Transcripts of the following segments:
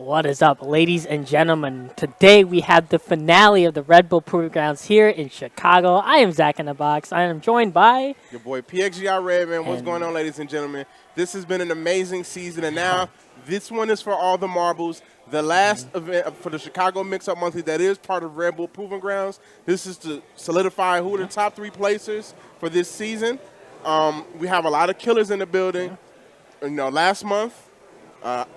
What is up, ladies and gentlemen? Today we have the finale of the Red Bull Proving Grounds here in Chicago. I am ZachInABox. I am joined by your boy PXG iRedman. What's going on, ladies and gentlemen? This has been an amazing season, and now this one is for all the marbles. The last event for the Chicago Mix-Up Monthly that is part of Red Bull Proving Grounds. This is to solidify who are the top 3 placers for this season. We have a lot of killers in the building. You know, last month,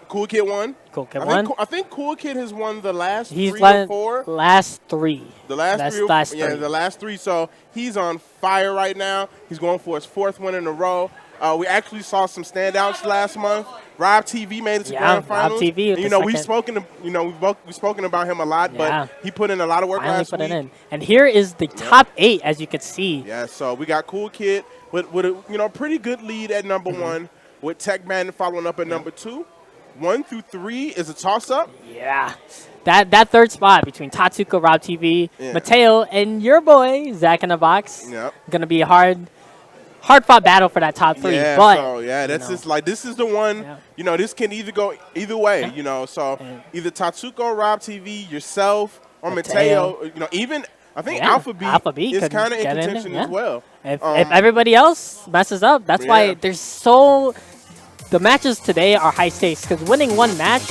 Cool Kid won. Cool Kid won. I think Cool Kid has won the last He's 3 or 4. Last 3. The last 3. Yeah, the last 3. So he's on fire right now. He's going for his 4th win in a row. We actually saw some standouts last month. Rob TV made it to grand finals. Rob TV. And, we've spoken about him a lot, but he put in a lot of work last week. And here is the top 8, as you can see. Yeah, so we got Cool Kid with a pretty good lead at number 1, with Tech Man following up at number 2. 1 through 3 is a toss-up. Yeah. That 3rd spot between Tatsuko, Rob TV, Mateo, and your boy, ZachInABox. Yep. Going to be a hard-fought battle for that top 3. Yeah, but, that's just like, this is the one, this can either go either way, So either Tatsuko, Rob TV, yourself, or Mateo, even I think Alpha B is kind of in contention as well. If everybody else messes up, that's why the matches today are high stakes, because winning one match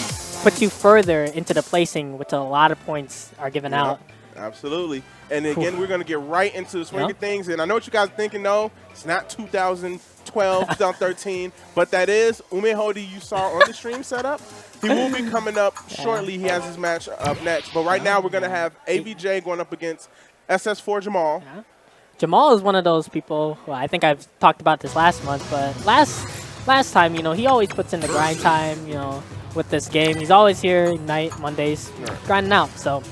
puts you further into the placing, which a lot of points are given out. Absolutely. And again, we're going to get right into the swing of things. And I know what you guys are thinking. No, it's not 2012, 2013, but that is Umehodi you saw on the stream setup. He will be coming up shortly. He has his match up next. But right now, we're going to have AVJ going up against SS4 Jamal. Jamal is one of those people who I think I've talked about this last month, but last time, he always puts in the grind time, with this game. He's always here Mondays, grinding out. So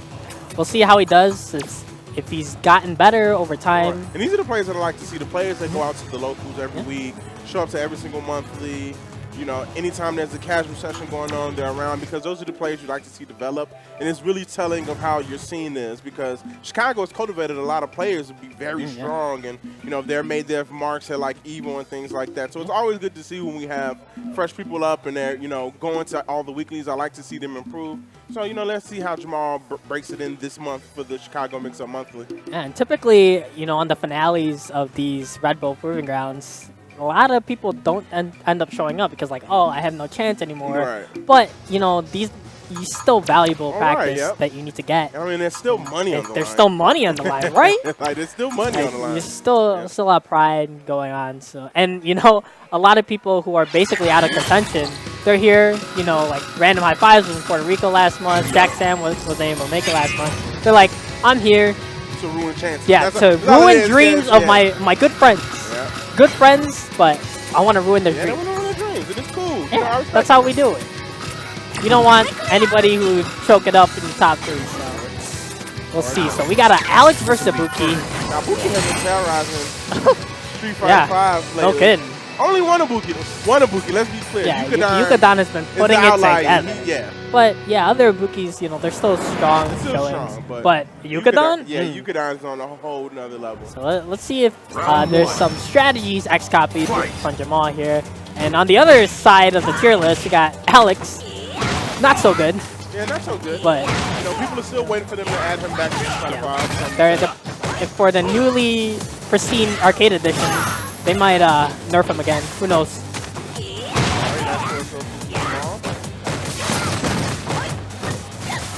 we'll see how he does. If he's gotten better over time. And these are the players that I like to see. The players that go out to the locals every week, show up to every single monthly. Anytime there's a casual session going on, they're around, because those are the players you like to see develop. And it's really telling of how your scene is, because Chicago has cultivated a lot of players to be very strong. And, they're made their marks at like Evo and things like that. So it's always good to see when we have fresh people up and they're, going to all the weeklies. I like to see them improve. So, let's see how Jamal breaks it in this month for the Chicago Mix-Up Monthly. Yeah, and typically, on the finales of these Red Bull Proving Grounds, a lot of people don't end up showing up because, like, oh, I have no chance anymore. Right. But, these still valuable practice that you need to get. I mean, there's still money on the line. There's still money on the line, right? Like, there's still money on the line. There's still a lot of pride going on. So, and, a lot of people who are basically out of contention, they're here, like Random High Fives was in Puerto Rico last month. Jack Sam was able to make it last month. They're like, I'm here to ruin chances. Yeah, to ruin dreams of my good friends. Yeah. Good friends, but I want to ruin their dreams. They want to ruin their dreams. It is cool. Yeah, that's how we do it. You don't want anybody who choke it up in the top 3, so we'll see. So we got an Alex versus Ibuki. Now, Ibuki has been terrorizing Street Fighter 5 lately. No kidding. Only one Ibuki, let's be clear. Yeah, Yukadan has been putting it together. But, other Ibukis, they're still strong. They're still strong, but Yukadan? Yukadan's on a whole nother level. So let's see if there's some strategies X-copied from Jamal here. And on the other side of the tier list, you got Alex. Not so good. Yeah, not so good. But people are still waiting for them to add him back to the 5. For the newly pristine arcade edition, they might nerf him again. Who knows?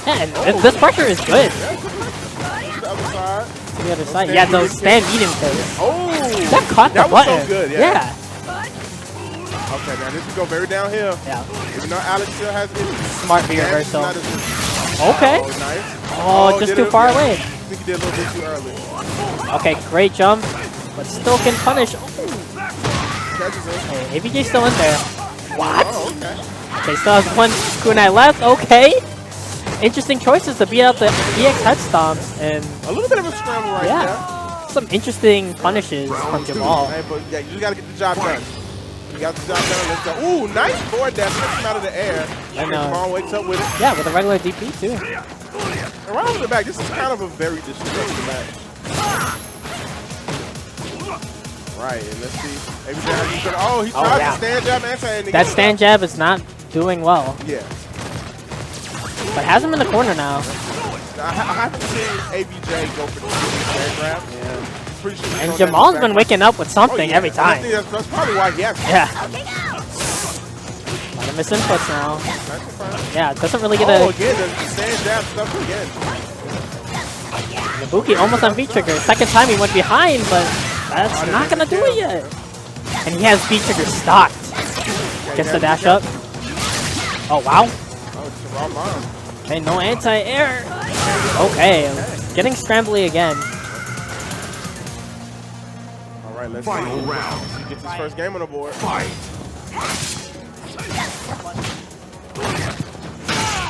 Yeah, and this pressure is good. The other side. Yeah, those stand medium things. Oh! That caught the button. That was so good, yeah. Okay, now this will go very downhill. Yeah. Even though Alex still has it. Smart V reversal. Okay. Oh, nice. Oh, just too far away. I think he did a little bit too early. Okay, great jump, but still can punish. Hey, AVJ still in there. What? Oh, okay. Okay, still has one kunai left. Okay. Interesting choices to beat out the EX head stomps. And a little bit of a scramble right there. Some interesting punishes from Jamal. Hey, but yeah, you just got to get the job done. You got the job done. Let's go. Ooh, nice forward dash. Takes him out of the air. And Jamal wakes up with it. Yeah, with a regular DP too. And right off the back, this is kind of a very disrespectful match. Right, and let's see. Oh, he tried to stand jab and that stand jab is not doing well. Yeah. But has him in the corner now. I haven't seen ABJ go for the grab. Yeah. Pretty sure And Jamal's been waking up with something every I time. think that's probably why he has. Yeah. A lot of misinputs now. Yeah, it doesn't really get Oh, a... again, the stand jab stuff again. Ibuki almost on V-trigger. Second time he went behind, but that's not going to do it yet. And he has V-trigger stocked. Gets the dash up. Oh, wow. Oh, it's the wrong line. Okay, no anti-air. Okay, getting scrambly again. All right, let's Final see. round. He gets his first game on the board. Fight.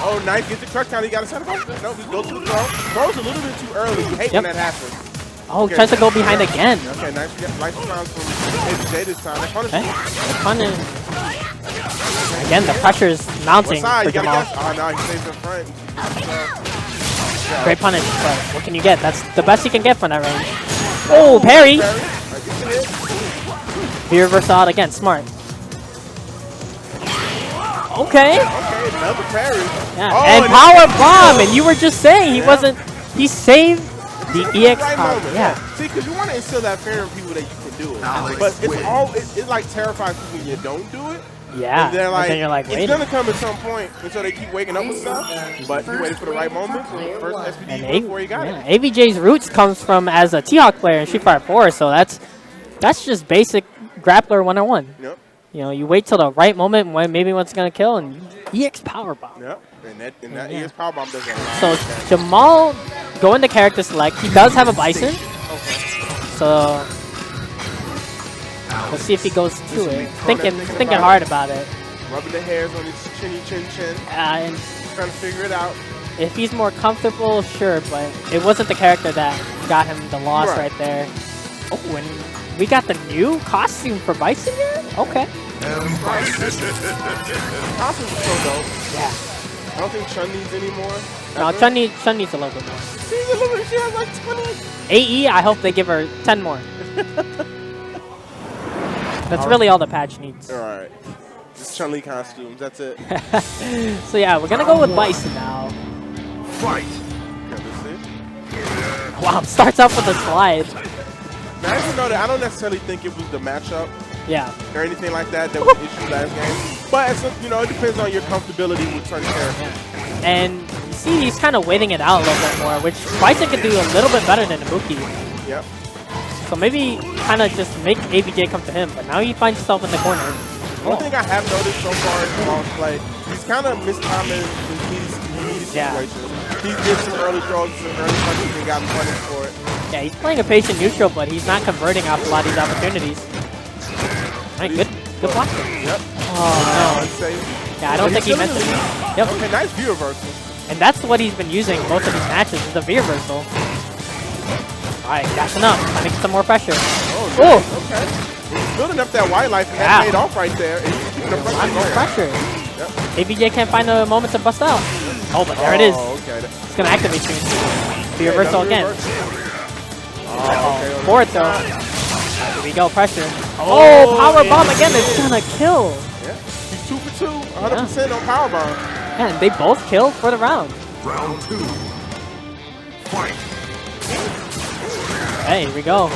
Oh, nice. Gets the truck count. He got a set up. No, he goes to the throw. Throws a little bit too early. You hate when that happens. Oh, Okay. tries to go behind again. Okay, nice rounds from ABJ this time. That punish. Okay, the punish. Again, the pressure's mounting What side? for You gotta Jamal. guess. Oh, no, he stays in front. Great punish, but what can you get? That's the best you can get from that range. Oh, parry! V-reverse out again, smart. Okay. Okay, another parry. Yeah. Oh, And power bomb, and you were just saying he wasn't. He saved the EX right power. moment. Yeah. See, because you want to instill that fear in people that you can do it. Alex But it's wins. all it like terrifies people when you don't do it. Yeah. And they're like, then you're like, it's wait. gonna come at some point, and so they keep waking up with stuff. But you waited for the right moment. So the first And SFV before you got it. AVJ's roots comes from as a T-Hawk player in Street Fighter 4, so that's just basic grappler 101. Yep. You know, you wait till the right moment when maybe one's gonna kill, and EX power bomb. Yep. And that Yeah. ES power bomb does a lot. So Jamal going to character select. He does have a Bison, so let's see if he goes to it. Thinking hard about it. Rubbing the hairs on his chinny chin. And Trying to figure it out. if he's more comfortable, sure, but it wasn't the character that got him the loss Right. right there. Oh, and we got the new costume for Bison here? Okay. Costumes are so dope. Yeah. I don't think Chun needs any more. No, Chun needs a little bit more. She's a little bit. She has like 20. AE, I hope they give her 10 more. That's really all the patch needs. All right. Just Chun-Li costumes. That's it. So yeah, we're gonna go with Bison now. Fight. Okay, let's see. Wow, starts off with a slide. Now, I don't know that. I don't necessarily think it was the matchup Yeah. or anything like that that was the issue last game. But it's it depends on your comfortability with certain characters. And you see he's kind of waiting it out a little bit more, which Bison could do a little bit better than Ibuki. Yep. So maybe kind of just make ABJ come to him, but now he finds himself in the corner. One thing I have noticed so far in Jamal's play, he's kind of mistiming his needy Yeah. situations. He did some early throws, some early punches, and got punished for it. Yeah, he's playing a patient neutral, but he's not converting off a lot of these opportunities. Right, good blocking. Yep. Oh, Unsafe. no. Yeah, I don't think he meant to. Yep. Okay, nice view reversal. And that's what he's been using most of these matches, is the V-reversal. Alright, dashing up, trying to get some more pressure. Oh, Oh! nice. Okay. He's building up that white life, and Yeah. that paid off right there. And he's keeping the A lot pressure more going. pressure. Yep. ABJ can't find a moment to bust out. Oh, but there it is. Oh, okay. It's going to activate soon. V-reversal Okay, again. okay. Forward throw. Here we go, pressure. Oh, Oh, power yeah. bomb again. It's going to kill. Yeah. He's 2 for 2, 100% on power bomb. And they both killed for the round. Round 2. Fight. Hey, here we go.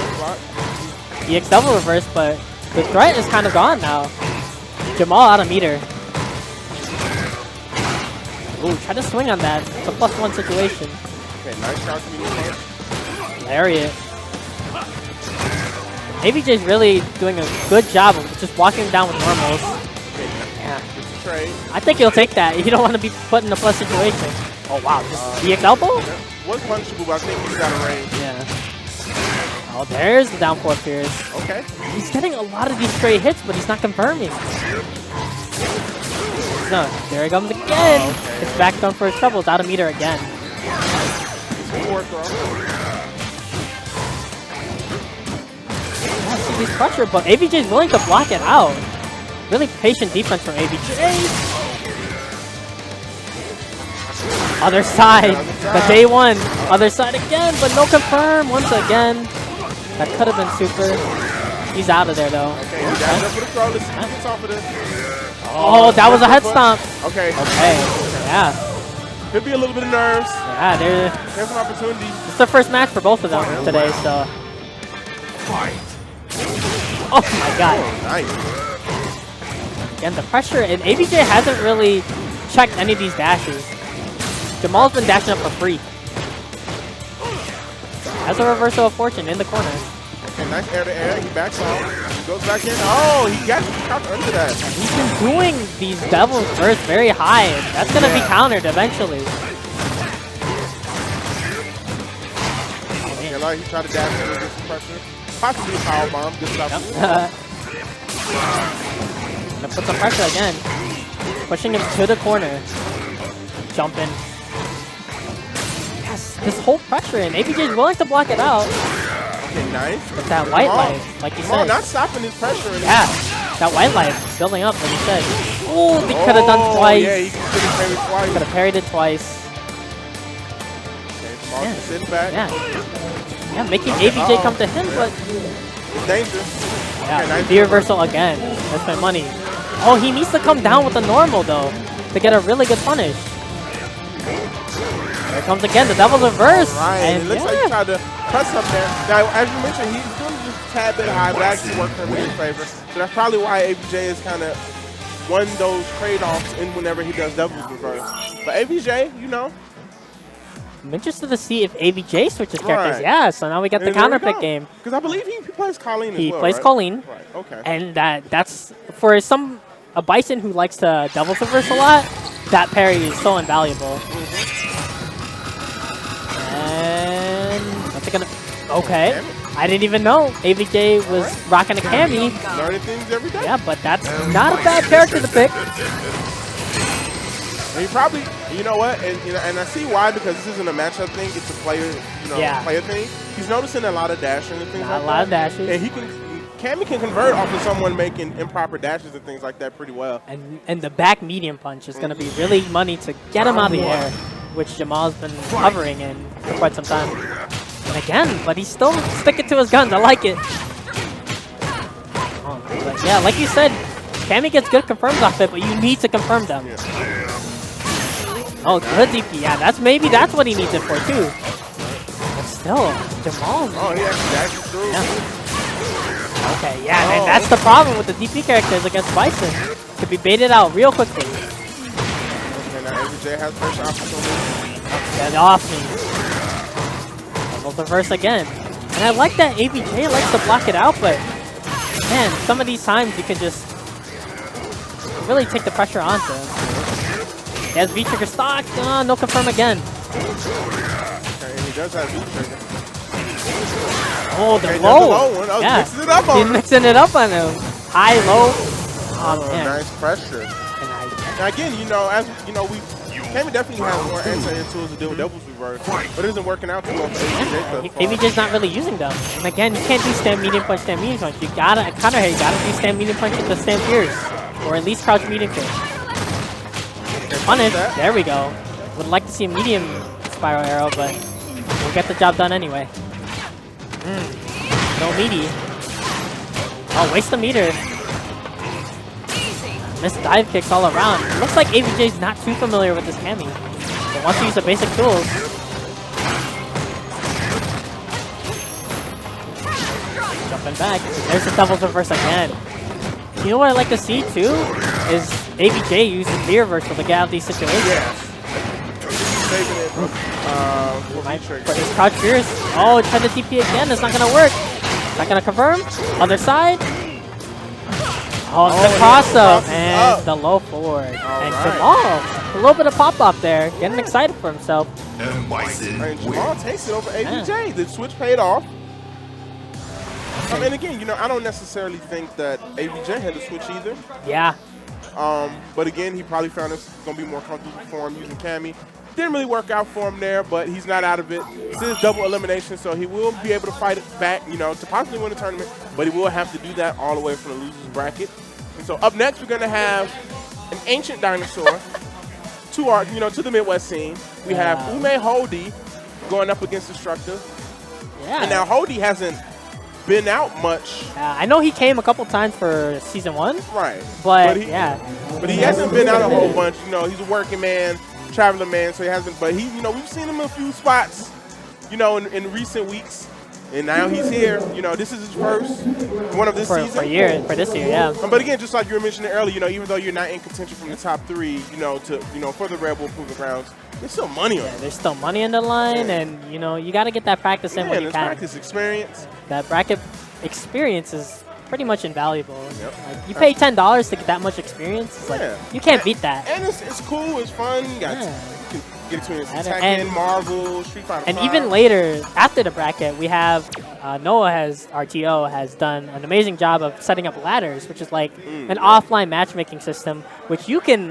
EX double reverse, but the threat is kind of gone now. Jamal out of meter. Ooh, try to swing on that. It's a +1 situation. Okay, nice shot to me. Lariat. ABJ's really doing a good job of just walking him down with normals. Yeah. It's a trade. I think he'll take that. You don't want to be put in a plus situation. Oh, wow. Just EX elbow? Was punishable, but I think he's out of range. Yeah. Oh, there's the down 4 Fears. Okay. He's getting a lot of these straight hits, but he's not confirming. No, there he comes again. Okay. It's back down for his troubles. Out of meter again. Forward throw. Yeah, see these pressure, but ABJ's willing to block it out. Really patient defense from ABJ. Other side, the day one. Other side again, but no confirm once again. That could have been super. He's out of there though. Okay, he's down there for the throw. Let's see if he gets off of this. Oh, that was a head stomp. Okay. Okay, yeah. Could be a little bit of nerves. Yeah, There's an opportunity. it's the first match for both of them today, so. Fight. Oh my god. Oh, nice. Again, the pressure, and ABJ hasn't really checked any of these dashes. Jamal's been dashing up for free. Has a reversal of fortune in the corner. Okay, nice air to air. He backs off. He goes back in. Oh, he got under that. He's been doing these Devil's Bursts very high, and that's going to be countered eventually. Okay, like he tried to dash in with some pressure. Possibly a power bomb. Good stuff. Gonna put some pressure again. Pushing him to the corner. Jumping. Yes, this whole pressure, and ABJ is willing to block it out. Okay, nice. With that white light, like you said. Not stopping his pressure. Yeah, that white light building up, like you said. Oh, he could have done twice. Yeah, he could have parried twice. Could have parried it twice. Okay, Jamal sitting back. Yeah, making ABJ come to him, but it's dangerous. yeah, Okay, nice the reversal again. That's my money. Oh, he needs to come down with the normal though to get a really good punish. There comes again the Devil's Reverse. Right, And it looks like he tried to press up there. Now, as you mentioned, he's doing just a tad bit high, but actually worked for him in his favor. So that's probably why ABJ is kind of won those trade-offs in whenever he does Devil's Reverse. But ABJ, you know. I'm interested to see if ABJ switches characters. Right. Yeah, so now we got the And there we counter pick go. game. Because I believe he plays Colleen as He well, plays right? Colleen. Right, okay. And that's for a Bison who likes to Devil's Reverse a lot, that parry is so invaluable. And what's it gonna? Okay, I didn't even know ABJ was rocking a Cammy. Learning things every day. Yeah, but that's not a bad character to pick. And he probably, you know what, and I see why, because this isn't a matchup thing, it's a player, player thing. He's noticing a lot of dashing and things like that. A lot of dashes. And Cammy can convert off of someone making improper dashes and things like that pretty well. And the back medium punch is going to be really money to get him out of the air, which Jamal's been hovering in for quite some time. And again, but he's still sticking to his guns. I like it. Oh, but yeah, like you said, Cammy gets good confirms off it, but you need to confirm them. Yeah. Oh, good DP. Yeah, that's what he needs it for too. But still, Jamal. Oh, he actually dashes through. Yeah. Okay, yeah, and that's the problem with the DP characters against Bison. Could be baited out real quickly. And now ABJ has first opportunity. Get off me. Double reverse again. And I like that ABJ likes to block it out, but man, some of these times you can just really take the pressure onto him. He has V-trigger stock. No confirm again. Okay, and he does have V-trigger. Oh, the Okay, low. the low one. Oh, yeah. mixing it up on He's him. mixing it up on him. High, low. Oh, man. Nice pressure. Now again, as Cammy definitely has more answer tools to deal with Devil's Reverse, but it isn't working out too well for ABJ. ABJ's not really using them. And again, you can't do stand medium punch, stand medium punch. You gotta counter hit. You gotta do stand medium punch into stand pierce, or at least crouch medium kick. Punish. There we go. Would like to see a medium spiral arrow, but we'll get the job done anyway. No meaty. Oh, waste the meter. Missed dive kicks all around. Looks like ABJ's not too familiar with this Cammy, but wants to use the basic tools. Jumping back. There's the Devil's Reverse again. You know what I like to see too? Is ABJ using the reversal to get out of these situations. Yeah. Saving it for V-trigger. But his crouch fierce. Oh, try the TP again. It's not going to work. Not going to confirm. Other side. Oh, the cross-up. And the low forward. And Jamal, a little bit of pop-up there. Getting excited for himself. And Bison And Jamal takes it over ABJ. The switch paid off. And again, I don't necessarily think that ABJ had to switch either. Yeah. But again, he probably found it's going to be more comfortable for him using Cammy. Didn't really work out for him there, but he's not out of it. This is double elimination, so he will be able to fight it back, to possibly win the tournament, but he will have to do that all the way from the loser's bracket. And so up next, we're going to have an ancient dinosaur to the Midwest scene. We have Ume Holdy going up against Destructive. Yeah. And now Holdy hasn't been out much. I know he came a couple times for season 1. Right. But he hasn't been out a whole bunch. He's a working man. traveler man, so he hasn't. But he, you know, we've seen him in a few spots, you know, in recent weeks, and now he's here. You know, this is his first one of this season. For this year, yeah. But again, just like you were mentioning earlier, you know, even though you're not in contention from the top 3, you know, for the Red Bull Proving Grounds, there's still money on it. There's still money in the line, and you know, you got to get that practice in when you can. Practice experience. That bracket experience is pretty much invaluable. Yep. Like, you pay $10 to get that much experience. It's like, you can't beat that. And it's cool. It's fun. You got you can get experience in And Tekken, Marvel, Street Fighter. And 5. even later, after the bracket, we have Noah RTO has done an amazing job of setting up ladders, which is like an offline matchmaking system, which you can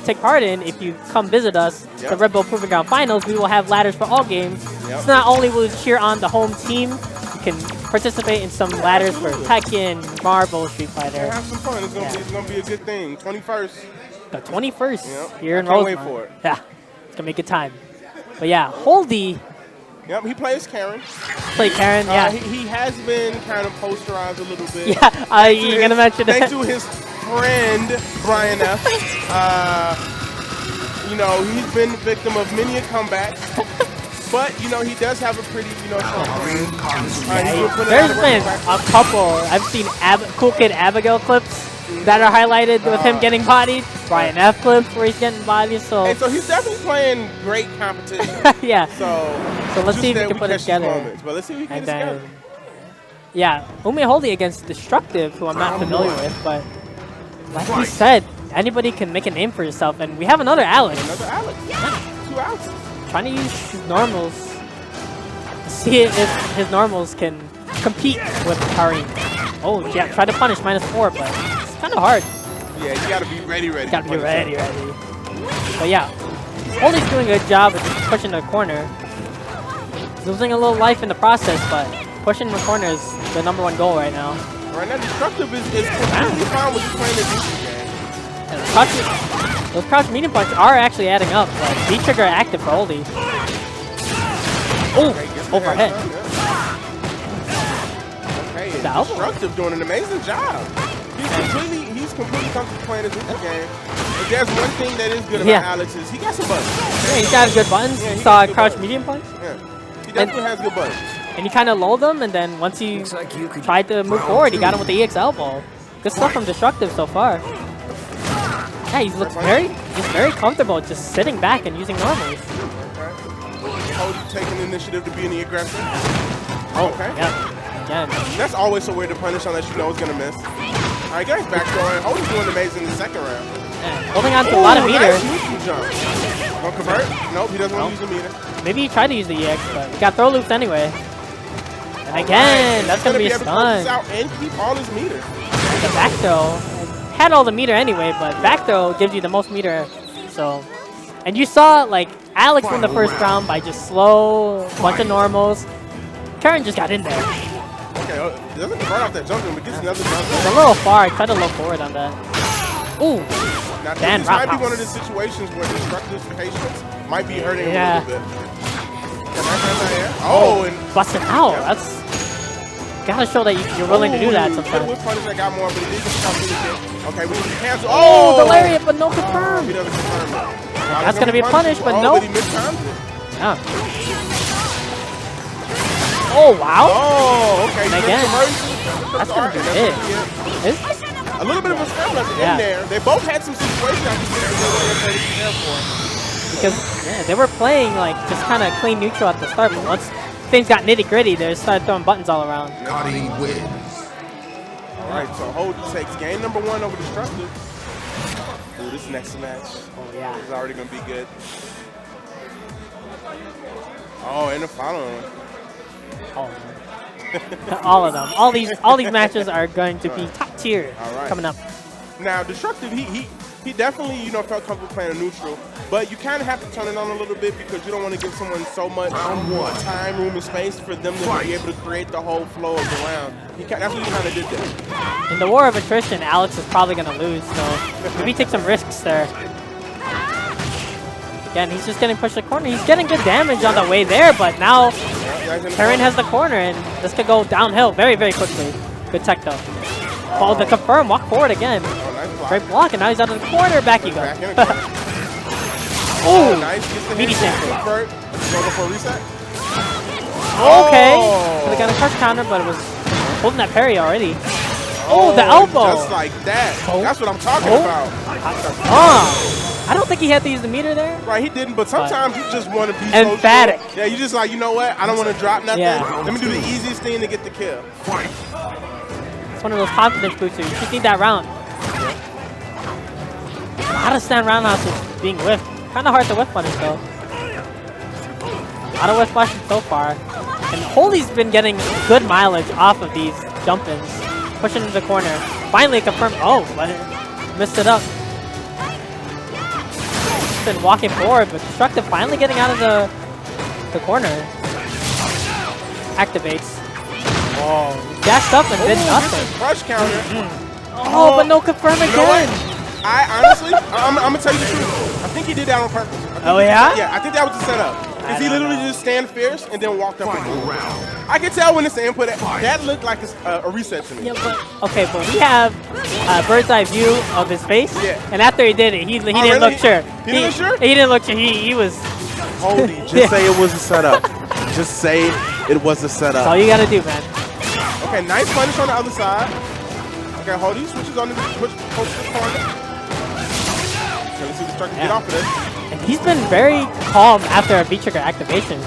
take part in if you come visit us. The Red Bull Proving Ground Finals. We will have ladders for all games. So not only will you cheer on the home team, you can participate in some ladders for Tekken, Marvel, Street Fighter. Yeah, have some fun. It's gonna be a good thing. 21st. The 21st here in I can't Rosemont. wait for it. Yeah, it's gonna be a good time. But yeah, Holdy. Yep, he plays Karen. Play Karen, yeah. He has been kind of posterized a little bit. Yeah, you're gonna mention thanks it. to his friend Brian F. You know, he's been the victim of many a comeback. But, you know, he does have a pretty, you know, there's been a couple. I've seen Cool Kid Abigail clips that are highlighted with him getting bodied. Brian F clips where he's getting bodied. So he's definitely playing great competition. Yeah. So let's see if we can put it together. But let's see if we can get it together. Yeah, Ume Holdy against Destructive, who I'm not familiar with, but like we said, anybody can make a name for yourself, and we have another Alex. Another Alex. Yeah. 2 Alexes. Trying to use his normals. See if his normals can compete with Kareem. Oh, yeah, try to punish -4, but it's kind of hard. Yeah, you gotta be ready. Gotta be ready. But yeah, Holdy's doing a good job of just pushing the corner. He's losing a little life in the process, but pushing the corner is the #1 goal right now. Right now, Destructive is completely fine with just playing the defense game. Those crouch medium punches are actually adding up, but V-trigger active for Holdy. Oh, overhead. Okay, Destructive doing an amazing job. He's completely comfortable playing this game. If there's one thing that is good about Alex is he got some buttons. Yeah, he's got good buttons. Yeah, he saw a crouch medium punch. Yeah, he definitely has good buttons. And he kind of lulled him, and then once he tried to move forward, he got him with the EX elbow. Good stuff from Destructive so far. Yeah, he looks very comfortable just sitting back and using normals. Holdy taking the initiative to be the aggressor. Okay. Yeah. Again. That's always so weird to punish unless you know it's gonna miss. All right, guys, back going. Holdy's doing amazing in the second round. Yeah, holding on to a lot of meter. Nice jump. Gonna convert? Nope, he doesn't want to use the meter. Maybe he tried to use the EX, but he got throw loops anyway. And again, that's gonna be a stun. And keep all his meter. The back throw had all the meter anyway, but back throw gives you the most meter. So, and you saw like Alex won the first round by just slow bunch of normals. Karen just got in there. Okay, he doesn't convert off that jump, but gets another jump. It's a little far. I tried to low forward on that. Ooh. Now, this might be one of the situations where Destructive's patience might be hurting him a little bit. Oh, and busting out. That's gotta show that you're willing to do that sometimes. That got more, but he did just okay, we can cancel. Oh, the lariat, but no confirm. He doesn't confirm it. That's gonna be a punish, but no. But he mistimed it. Yeah. Oh wow. Oh, okay. And again, that's gonna be it. A little bit of a scramble at the end there. They both had some situations I think they were prepare for. Because they were playing like just kind of clean neutral at the start, but once things got nitty gritty, they started throwing buttons all around. Gotti wins. All right, so Holdy takes game #1 over Destructive. Ooh, this next match. Oh yeah. Is already gonna be good. Oh, and the following one. All of them. All these matches are going to be top tier coming up. Now, Destructive, he definitely, you know, felt comfortable playing a neutral, but you kind of have to turn it on a little bit because you don't want to give someone so much time, room, and space for them to be able to create the whole flow of the round. That's what he kind of did there. In the war of attrition, Alex is probably going to lose, so maybe take some risks there. Again, he's just getting pushed to the corner. He's getting good damage on the way there, but now Karen has the corner, and this could go downhill very, very quickly. Good tech, though. Oh, the confirm, walk forward again. Great block, and now he's out of the corner. Back you go. Oh, nice. Gets the meaty hit. sample. Convert. Go for a reset. Okay. Oh. Could have got a crush counter, but it was holding that parry already. Oh, the elbow. Just like that. Oh. That's what I'm talking Oh. about. I don't think he had to use the meter there. Right, he didn't, but sometimes you just want to be Emphatic. so sure. Yeah, you just like, you know what? I don't want to drop nothing. Yeah. Let me do the easiest thing to get the kill. Fight. It's one of those confidence boosters. You just need that round. A lot of stand roundhouses being whiffed. Kind of hard to whiff punish though. A lot of whiff punishing so far. And Holy's been getting good mileage off of these jump-ins. Pushing into the corner. Finally confirmed. Oh, but missed it up. Been walking forward, but Destructive finally getting out of the corner. Activates. Oh, dashed up and did nothing. Crush counter. Oh, but no confirm You know what? again. I honestly, I'm gonna tell you the truth. I think he did that on purpose. Oh yeah? Yeah, I think that was the setup. Because he don't literally know. just stand fierce and then walked up. Final round. I can tell when it's the input. That looked like a reset to me. Yeah, but okay, but we have a bird's eye view of his face. Yeah. And after he did it, he didn't really? look sure. He didn't look sure? He didn't look sure. He was. Holy, just Yeah. say it was a setup. Just say it was a That's all setup. you gotta do, man. Okay, nice punish on the other side. Okay, Holy switches on the corner. Okay, let's see the Destructive get off of this. And he's been very calm after a V-trigger activation.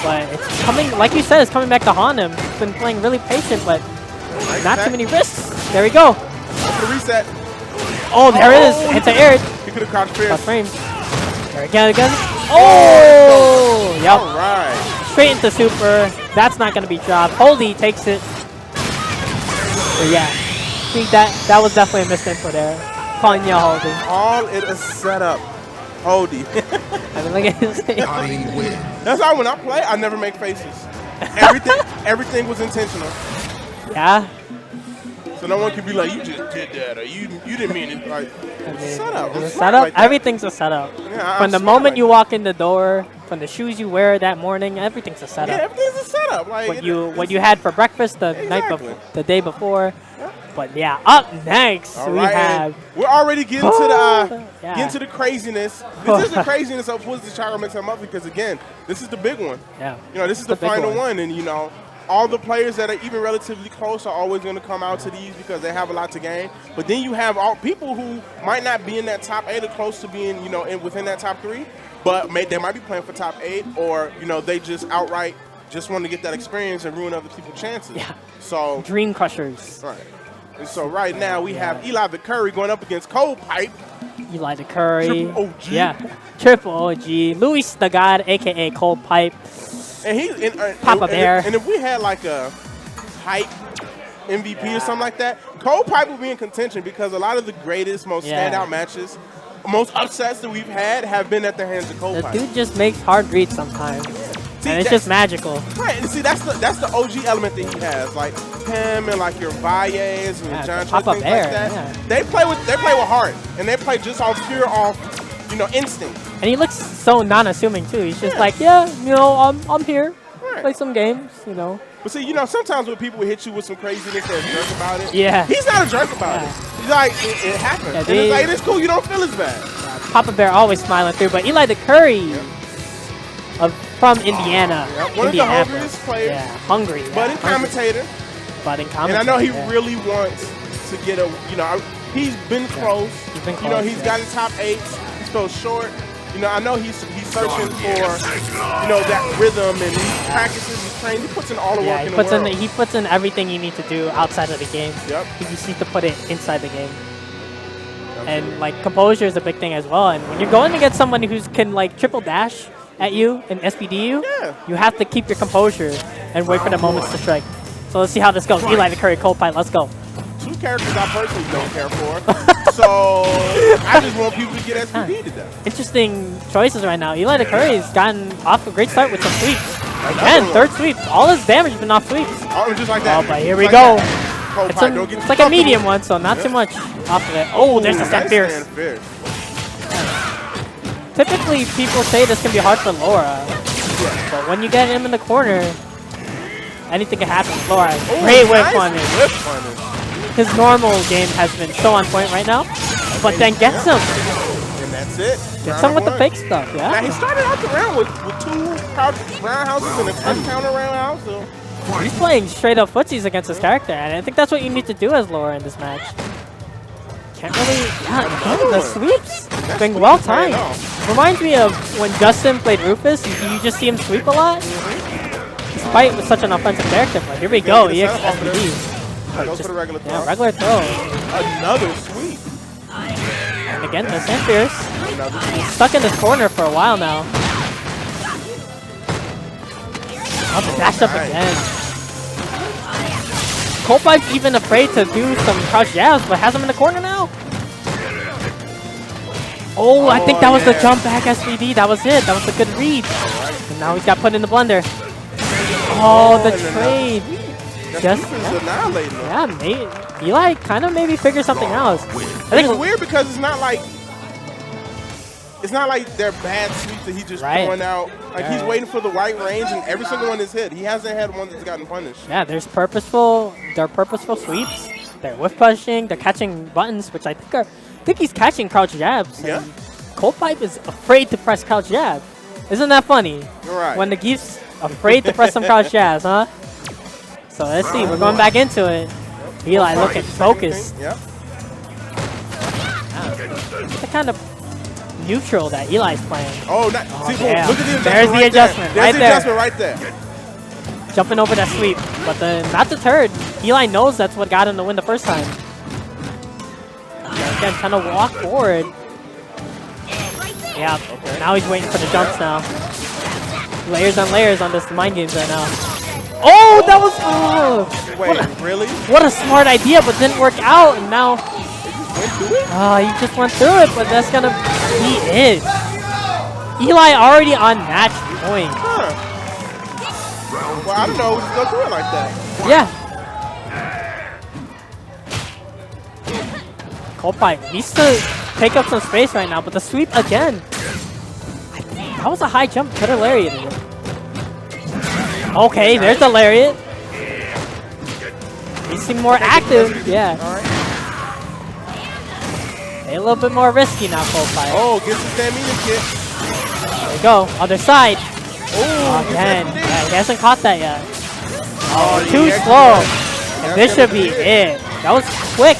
But it's coming, like you said, it's coming back to haunt him. He's been playing really patient, but not too many risks. There we go. Go for the reset. Oh, there it is. It's an air. He could have caught Plus fierce. frames. There again. Oh! Yep. All right. Straight into super. That's not gonna be dropped. Holy takes it. But yeah, I think that was definitely a missed input there. Calling you Holy. All it is set up. Holdy. I mean, look at his face. Johnny wins. That's why when I play, I never make faces. Everything was intentional. Yeah. So no one can be like, you just did that, or you didn't mean it. Like, I mean, setup. it's a It's setup. like that. Everything's a setup. Yeah, From the I'm moment smart you like walk in the door, from the shoes you wear that morning, everything's a that. setup. Yeah, everything's a setup. Like What you had for breakfast the night Exactly. before, the day before. But yeah, up next All we right, have. we're already getting to the Yeah. getting to the craziness. This is the craziness of what's the Chicago mix them up because again, this is the big one. Yeah. You know, this is the big final one. one, and you know, all the players that are even relatively close are always going to come out to these because they have a lot to gain. But then you have all people who might not be in that top 8 or close to being, you know, within that top 3, but they might be playing for top 8, or you know, they just outright just want to get that experience and ruin other people's chances. Yeah. So Dream Crushers. right. And so right now we have Eli the Curry going up against Cold Pipe. Eli the Curry. Triple OG. Yeah. Triple OG. Luis the God, a.k.a. Cold Pipe. And he's Papa Bear. And if we had like a hype MVP or something like that, Cold Pipe would be in contention because a lot of the greatest, most Yeah. standout matches, most upsets that we've had have been at the hands of Cold The Pipe. dude just makes hard reads sometimes. See, And it's that's- just magical. Right, and see that's the OG element that he has, like him and like your Valles and your Yeah, John Papa things Bear, like that. yeah. They play with heart, and they play just off you know, instinct. And he looks so non-assuming too. He's just Yeah. like, yeah, you know, I'm here. Right. Play some games, you know. But see, you know, sometimes when people hit you with some craziness, they're a jerk about it. Yeah. He's not a jerk about Yeah. it. He's like, it happened. Yeah, and they- it's like, it's cool, you don't feel as bad. Papa Bear always smiling through, but Eli the Curry from Indiana. Yep, one of the Indianapolis. hungriest players. Yeah, hungry. Budding hungry. commentator. Budding And commentator. I know he yeah. really wants to get a, you know, he's been close. He's been You know, close, he's yeah. gotten top 8s. He's fell short. You know, I know he's searching for, you know, that rhythm, and he practices, he's trained, he puts in all the Yeah, work he in puts the in world. he puts in everything you need to do outside of the game. Yep. He just needs to put it inside the game. And like composure is a big thing as well. And when you're going against someone who can like triple dash at you and SPD Yeah. you have to keep your composure and wait for the moments to strike. So let's see how this goes. Eli the Curry, Cold Pipe, let's go. Two characters I personally don't care for. So I just want people to get SPD to death. Interesting choices right now. Eli the Curry's gotten off a great start with some sweeps. Another Again, one. third sweep. All his damage has been off sweeps. Oh, just like that. Oh, but here Just we like go. that. Cold It's, Pipe, don't get it's too like a comfortable. medium one, so not too much off of it. Oh, there's the Nice Stand Fierce. stand fierce. Typically, people say this can be hard for Laura, but when you get him in the corner, anything can happen. Laura, Ooh, great whip nice punish. whip punish. His normal game has been so on point right now, but then gets him. And That's it. Get some with the fake stuff, Now, he yeah. started out the round with 2 roundhouses and a touchdown roundhouse. So. He's playing straight up footsies against his character, and I think that's what you need to do as Laura in this match. Can't really, the sweeps been well timed. Reminds me of when Justin played Rufus, you just see him sweep a lot. Despite with such an offensive character, but here we go, EX SFV. Goes for the regular throw. Yeah, regular throw. Another sweep. And again, the Sand Fierce. He's stuck in this corner for a while now. Oh, the dash up again. Coldpipe's even afraid to do some crouch jabs, but has him in the corner now. Oh, I think that was the jump back SVD. That was it. That was a good read. And now he's got put in the blender. Oh, the trade. Just annihilating him. yeah, Eli kind of maybe figured something else. I think It's weird because it's not like they're bad sweeps that he's just throwing out. Like he's waiting for the right range, and every single one is hit. He hasn't had one that's gotten punished. yeah, they're purposeful sweeps. They're whiff pushing. They're catching buttons, which I think he's catching crouch jabs. Yeah. Coldpipe is afraid to press crouch jab. Isn't that funny? You're right. When the Geef's afraid to press some crouch jabs, huh? So let's see. We're going back into it. Eli looking focused. Yep. The kind of neutral that Eli's playing. Oh, see, damn. look at the adjustment. There's the adjustment There's right the there. adjustment right there. Jumping over that sweep, but not deterred. Eli knows that's what got him to win the first time. Again, trying to walk forward. Yeah, now he's waiting for the jumps now. Layers on layers on this mind games right now. Oh, that was... Wait, really? What a smart idea, but didn't work out, and now... Oh, he just went through it, but that's gonna be it. Eli already on match point. Huh. Well, I don't know. Just go through it like that. Yeah. Coldpipe needs to take up some space right now, but the sweep again. That was a high jump. Could have lariated it. Okay, there's the lariat. He seemed more active. Yeah. A little bit more risky now, Coldpipe. Oh, gets the stamina kit. There we go. Other side. Oh, Again. Yeah, he hasn't caught that yet. Oh, Too slow. And this should be it. That was quick.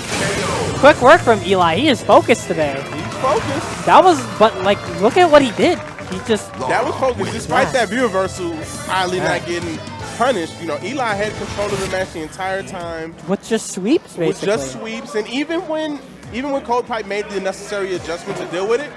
Quick work from Eli. He is focused today. He's focused. That was, but like, look at what he did. He just... That was focused. Despite that view reversal, Eli not getting punished. You know, Eli had control of the match the entire time. With just sweeps, basically. With just sweeps. And even when Coldpipe made the necessary adjustment to deal with it,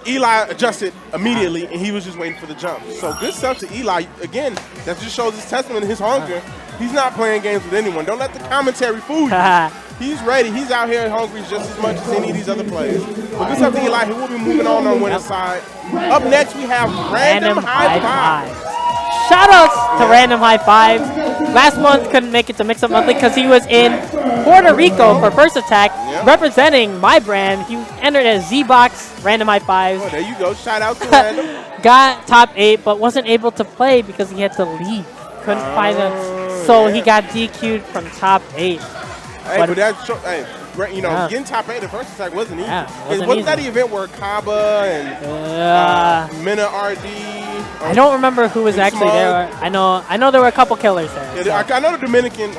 Eli adjusted immediately, and he was just waiting for the jump. So good stuff to Eli. Again, that just shows his testament to his hunger. He's not playing games with anyone. Don't let the commentary fool you. He's ready. He's out here hungry just as much as any of these other players. But good stuff to Eli. He will be moving on winner's side. Up next, we have Random High Five. Shoutouts to Random High Five. Last month couldn't make it to Mix Up Monthly because he was in Puerto Rico for First Attack, representing my brand. He entered as ZBox Random High Fives. Oh, there you go. Shout out to Random. Got top 8, but wasn't able to play because he had to leave. Couldn't find him, so he got DQ'd from top 8. Hey, but that's you know, getting top 8 the First Attack wasn't easy. Wasn't that the event where Kaba and Mina RD? I don't remember who was actually there. I know there were a couple killers there. Yeah, I know the Dominican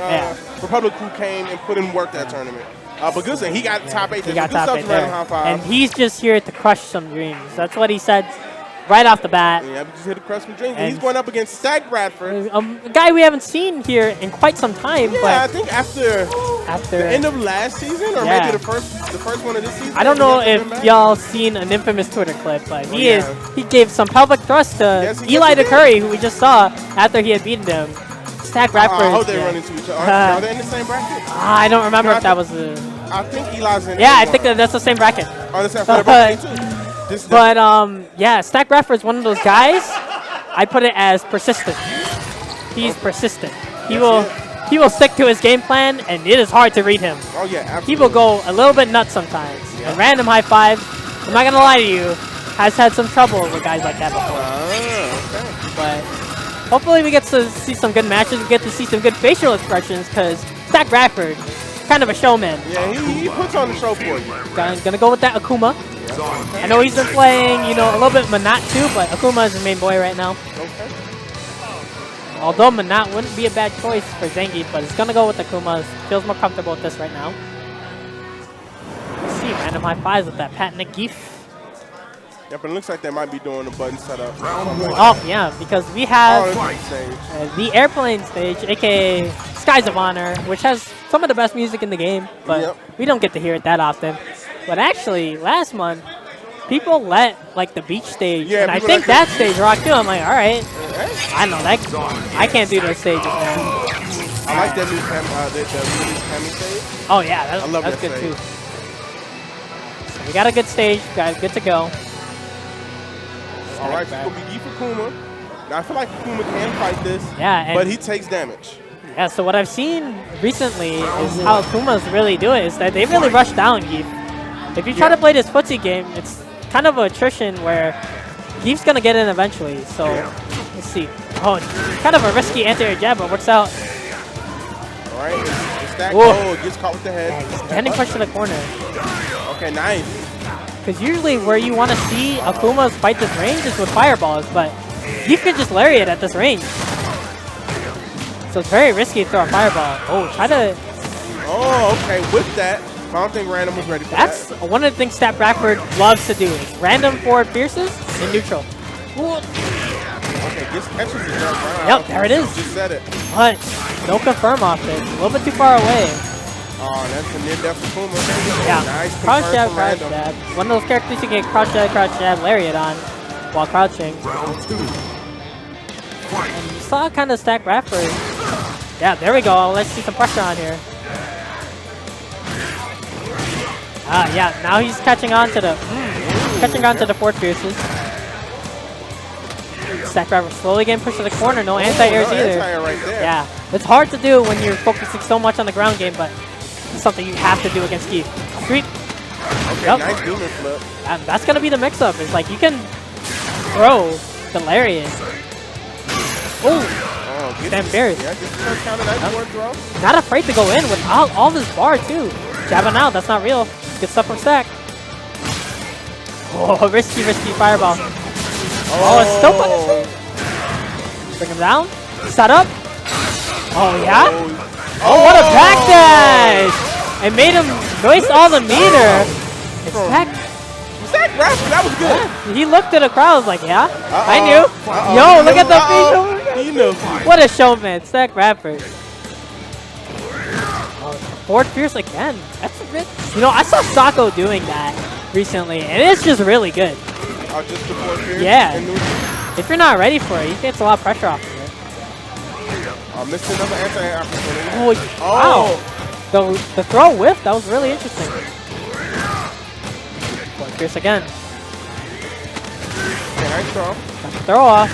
Republic who came and put in work that tournament. But good thing he got top 8. He got top 8 there. And he's just here to crush some dreams. That's what he said right off the bat. Yeah, but just hit to crush some dreams. And he's going up against Stack Bradford. A guy we haven't seen here in quite some time. Yeah, but I think after the end of last season, or maybe the first one of this season. I don't know if y'all seen an infamous Twitter clip, but he gave some pelvic thrust to Eli the Curry, who we just saw after he had beaten him. Stack Bradford. I hope they run into each other. Are they in the same bracket? I don't remember if that was the... I think Eli's in. Yeah, I think that's the same bracket. Oh, that's the bracket too. But yeah, Stack Bradford is one of those guys. I put it as persistent. He's persistent. He will stick to his game plan, and it is hard to read him. Oh yeah, absolutely. He will go a little bit nuts sometimes. And Random High Five, I'm not gonna lie to you, has had some trouble with guys like that before. Okay. But hopefully we get to see some good matches. We get to see some good facial expressions because Stack Bradford, kind of a showman. Yeah, he puts on the show for you. Gonna go with that Akuma. I know he's been playing, you know, a little bit Manat too, but Akuma is his main boy right now. Okay. Although Manat wouldn't be a bad choice for Zangief, but he's gonna go with Akuma. Feels more comfortable with this right now. Let's see, random high fives with that patented Geef. Yeah, but it looks like they might be doing a button setup. Oh yeah, because we have Stage. the airplane stage, aka Skies of Honor, which has some of the best music in the game, but we don't get to hear it that often. But actually, last month, people let like the beach stage, and I think that stage rocked too. I'm like, all right, I know that. I can't do those stages, man. I like that new Cammy stage. Oh yeah, I love that's that good stage. too. So we got a good stage, guys. Good to go. All right, so it's going to be for Kuma. Now, I feel like Kuma can fight this, but he takes damage. Yeah, so what I've seen recently is how Kumas really do it, is that they really rush down Geef. If you try to play this footsie game, it's kind of a attrition where Geef's going to get in eventually. So, let's see. Oh, kind of a risky anti-air jab, but works out. All right, it's that. Oh, gets caught with the head. Yeah, he's getting pushed to the corner. Okay, nice. Because usually where you want to see Akumas fight this range is with fireballs, but Geef can just lariat at this range. So it's very risky to throw a fireball. Oh, try to... Oh, okay, with that. I don't think Random was ready for that. That's one of the things Stat Bradford loves to do. Is random forward fierces in neutral. Ooh. Okay, just catches the jump round. Yep, there it is. Just said it. But no confirm off this. A little bit too far away. Oh, that's a near-death for Kuma. Yeah, Nice crouch jab, from crouch Random. jab. One of those characters you can crouch jab, lariat on while crouching. And you saw kind of Stack Bradford. Yeah, there we go. Let's see some pressure on here. Yeah, now he's catching on to the forward fierces. Stack Bradford slowly getting pushed to the corner. No anti-airs either. Anti-air right there. Yeah, it's hard to do when you're focusing so much on the ground game, but it's something you have to do against Geef. Sweep. Okay, Yep. nice demon flip. And that's gonna be the mix-up. It's like you can throw the lariat. Oh, stand embarrassed. Yeah, just counter that forward throw. Not afraid to go in with all this bar too. Jabbing out, that's not real. Good stuff from Stack. Oh, risky fireball. Oh, it's still punishing. Bring him down. Set up. Oh, yeah? Oh, what a back dash! It made him waste all the meter. Stack Bradford, that was good. Yeah, he looked at the crowd, was like, yeah, I knew. Yo, look at the feet. He knew. What a showman, Stack Bradford. Forward fierce again. That's a bit. You know, I saw Sako doing that recently, and it's just really good. Just the forward fierce? Yeah. If you're not ready for it, he gets a lot of pressure off of it. Missed another anti-air opportunity. Oh, wow. The throw whiff, that was really interesting. Forward fierce again. Okay, nice throw. Got the throw off.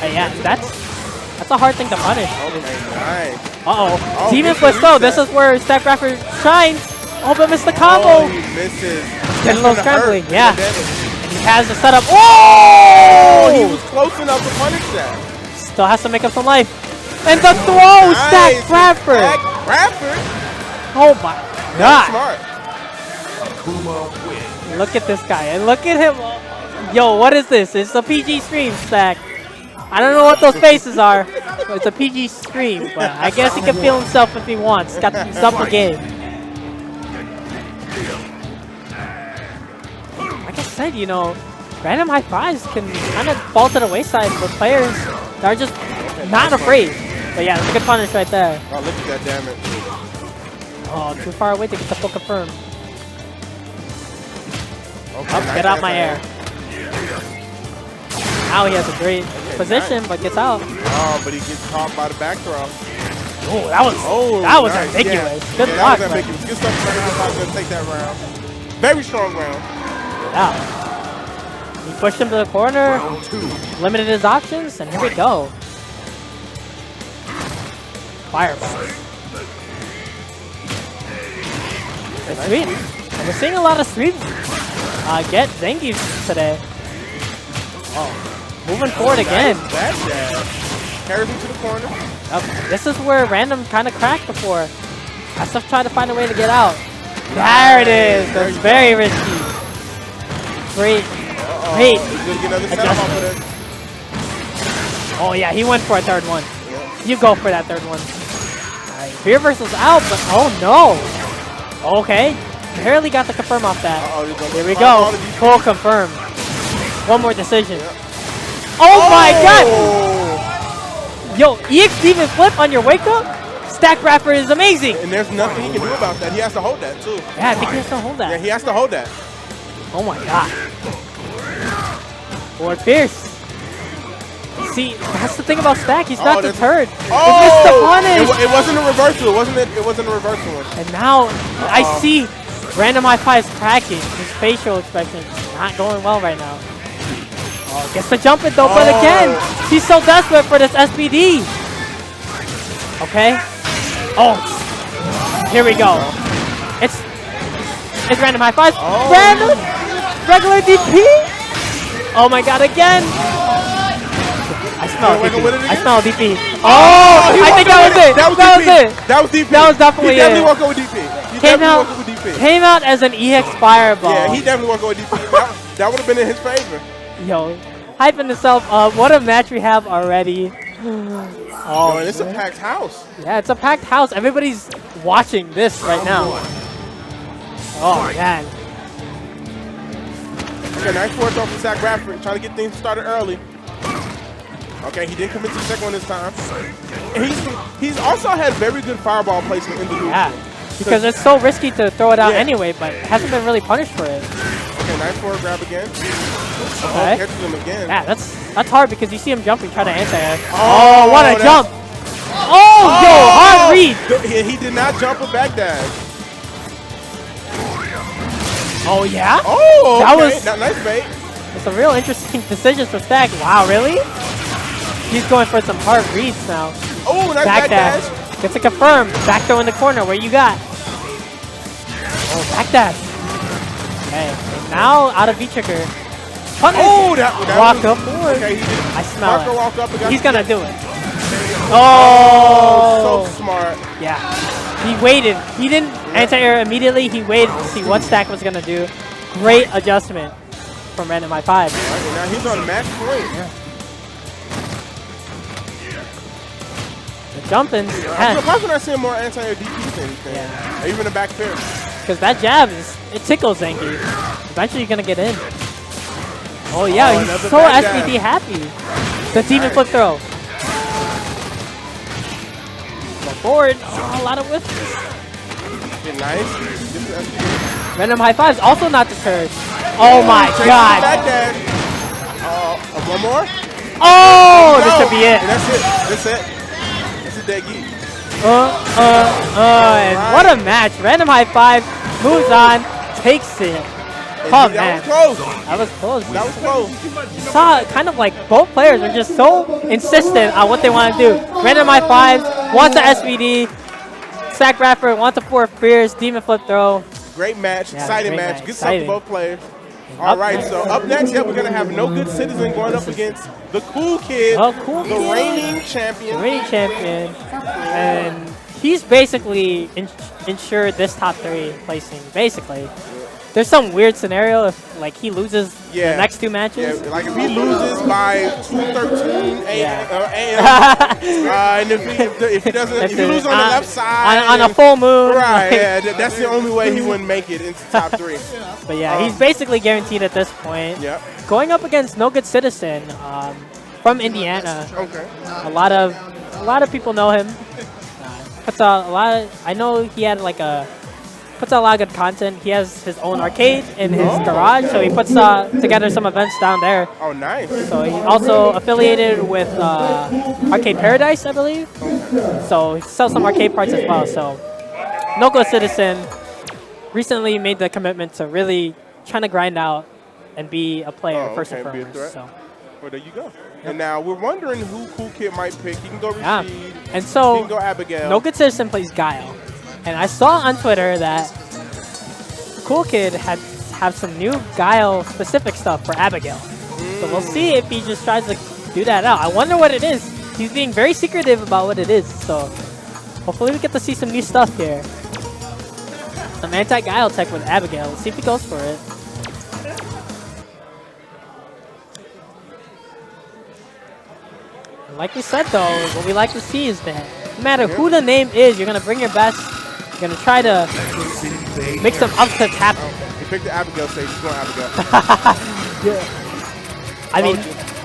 Yeah, that's a hard thing to punish. Okay, nice. Uh-oh. Demon Flip slow. This is where Stack Bradford shines. Oh, but missed the combo. Oh, he misses. Getting a little scrambly. Yeah. And he has the setup. Oh, he Oh! was close enough to punish that. Still has to make up some life. And the throw, Stack Bradford. Stack Bradford. Oh my God. Smart. Look at this guy. And look at him. Yo, what is this? It's a PG stream, Stack. I don't know what those faces are, but it's a PG stream. But I guess he can feel himself if he wants. Got himself a game. Like I said, you know, random high fives can kind of fall to the wayside for players that are just not afraid. But yeah, it's a good punish right there. Oh, look at that damage. Oh, too far away to get the full confirm. Okay, nice Get out my air. Now he has a great position, but gets out. Oh, but he gets caught by the back throw. Oh, that was nice. ambiguous. Yeah. Good Yeah, block. that was ambiguous. Good stuff from Random to take that round. Very strong round. Yeah. He pushed him to the corner, limited his options, and here we go. Fireball. It's sweet. And we're seeing a lot of sweeps get Zangief today. Oh, moving forward again. That jab. Carries him to the corner. This is where Random kind of cracked before. SF tried to find a way to get out. There it is. That's very risky. Great. Great. He's going to get another setup off of this. Oh, yeah, he went for a third one. You go for that third one. All right, fear versus out, but oh no. Okay, barely got the confirm off that. Here we go. Full confirm. One more decision. Oh my god! Yo, EX Demon Flip on your wake up? Stack Rapper is amazing. And there's nothing he can do about that. He has to hold that too. Yeah, I think he has to hold that. Yeah, he has to hold that. Oh my god. Forward Fierce. See, that's the thing about Stack. He's not deterred. Oh! He missed the punish. It wasn't a reversal. It wasn't a reversal one. And now I see Random High Five's cracking. His facial expression is not going well right now. Oh, gets the jump it though, but again, he's so desperate for this SBD. Okay. Oh, here we go. It's Random High Five. Random regular DP. Oh my god, again. I smell DP. I smell DP. Oh, I think that was it. That was it. That was DP. That was definitely he definitely walked over DP. Came out as an EX Fireball. Yeah, he definitely walked over DP. That would have been in his favor. Yo, hyping himself up. What a match we have already. Oh, and it's a packed house. Yeah, it's a packed house. Everybody's watching this right now. Oh, man. Okay, nice force off the Zach Bradford, trying to get things started early. Okay, he didn't commit to the second one this time. And he's also had very good fireball placement in the loop. Yeah, because it's so risky to throw it out anyway, but hasn't been really punished for it. Okay, nice forward grab again. Okay. Catches him again. Yeah, that's hard because you see him jumping, try to anti-air. Oh, what a jump! Oh, yo, hard read! He did not jump a back dash. Oh, yeah? Oh, okay. That was nice bait. It's a real interesting decision for Stack. Wow, really? He's going for some hard reads now. Oh, nice back dash. Gets it confirmed. Back throw in the corner. Where you got? Oh, back dash. Okay, and now out of V-trigger. Punish. Oh, that walk up forward. Okay, I smell it. Walk up He's going to do it. Oh, so smart. Yeah. He waited. He didn't anti-air immediately. He waited to see what Stack was going to do. Great adjustment from Random High Five. Right, now he's on match point. Yeah. The jumping. I'm surprised when I see more anti-air DPs than anything. Yeah. Or even a back fair. Because that jab it tickles Zanky. Eventually you're going to get in. Oh yeah, he's so SBD happy. The demon flip throw. Go forward. Oh, a lot of whiffs. Nice. Random High Fives also not deterred. Oh my god. One more? Oh, this should be it. And that's it. That's it. That's a dead geek. And what a match. Random High Five moves on, takes it. Oh man. That was close. That was close. You saw kind of like both players are just so insistent on what they want to do. Random High Fives wants the SVD. Stack Bradford wants the 4 Fierce, Demon Flip Throw. Great match, exciting match. Good stuff to both players. And all right, so up next, we're going to have No Good Citizen going up against the Cool Kid, the reigning champion. The reigning champion. And he's basically ensured this top 3 placing, basically. There's some weird scenario if like he loses the next 2 matches. Yeah, like if he loses by 2:13 a.m. And if he doesn't, if he loses on the left side on a full moon, right? Yeah, that's the only way he wouldn't make it into top 3. But yeah, he's basically guaranteed at this point. Yep. Going up against No Good Citizen from Indiana. Okay. A lot of people know him. Puts out a lot of, I know he had like puts out a lot of good content. He has his own arcade in his garage, so he puts together some events down there. Oh, nice. So he's also affiliated with Arcade Paradise, I believe. So he sells some arcade parts as well. So No Good Citizen recently made the commitment to really trying to grind out and be a player first and foremost. So. Well, there you go. And now we're wondering who Cool Kid might pick. He can go Rashid. And so he can go Abigail. No Good Citizen plays Guile. And I saw on Twitter that Cool Kid have some new Guile-specific stuff for Abigail. So we'll see if he just tries to do that out. I wonder what it is. He's being very secretive about what it is. So hopefully we get to see some new stuff here. some anti-guile tech with Abigail. Let's see if he goes for it. Like we said though, what we like to see is that no matter who the name is, you're going to bring your best. You're going to try to make some upsets happen. He picked the Abigail stage. He's going Abigail. Yeah. I mean,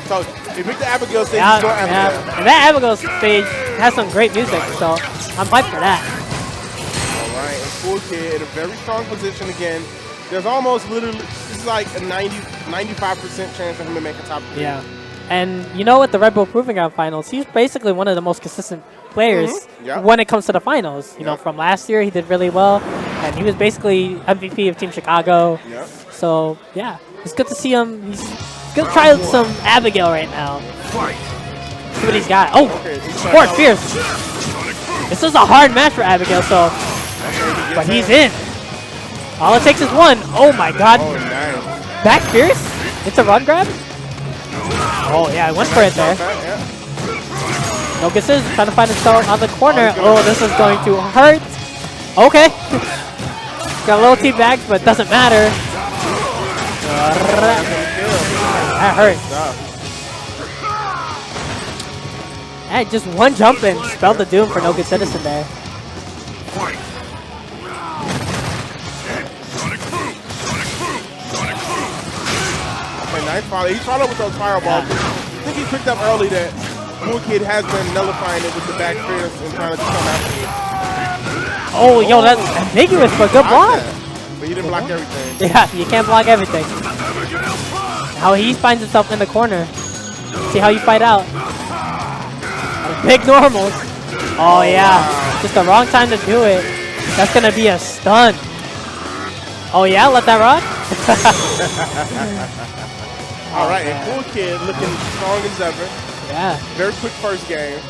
so he picked the Abigail stage. He's going Abigail. And that Abigail stage has some great music, so I'm hyped for that. All right, and Cool Kid in a very strong position again. There's almost literally, this is like a 95% chance of him to make a top 3. Yeah. And you know, with the Red Bull Proving Ground Finals, he's basically one of the most consistent players when it comes to the finals. You know, from last year, he did really well, and he was basically MVP of Team Chicago. Yep. So, yeah, it's good to see him. He's going to try some Abigail right now. See what he's got. Oh, Sport Fierce. This is a hard match for Abigail, so, but he's in. All it takes is one. Oh, my God. Oh, nice. Back Fierce? It's a run grab? Oh, yeah, I went for it there. No good scissors, trying to find himself on the corner. Oh, this is going to hurt. Okay. Got a little T-bags, but it doesn't matter. That hurts. Hey, just one jump in spelled the doom for No Good Citizen there. Nice follow. He followed with those fireballs. I think he picked up early that Cool Kid has been nullifying it with the back fierce and trying to come after it. Oh, yo, that's ambiguous, but good block. But he didn't block everything. Yeah, you can't block everything. How he finds himself in the corner. See how you fight out. Big normals. Oh, yeah. Just the wrong time to do it. That's going to be a stun. Oh, yeah? Let that rock? All right, and Cool Kid looking strong as ever. Yeah. Very quick first game.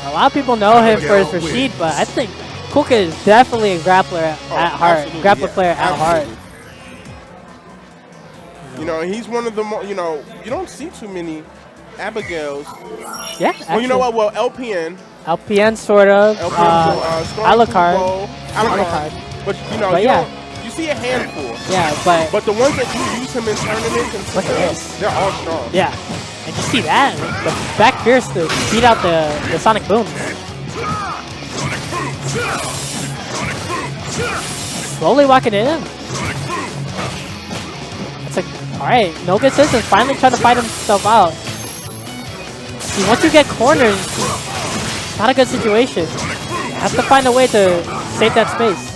A lot of people know him for his Rashid, but I think Cool Kid is definitely a grappler at heart. Grappler player at heart. You know, he's one of the more, you know, you don't see too many Abigails. Yeah, well, you know what? Well, LPN. LPN sort of. Alucard. But, you know, you see a handful. Yeah, but the ones that do use him in tournaments and stuff, they're all strong. Yeah. And you see that, the back fierce to beat out the Sonic Boom. Slowly walking it in. It's like, alright, No Good Citizen finally trying to fight himself out. See, once you get cornered, it's not a good situation. You have to find a way to save that space.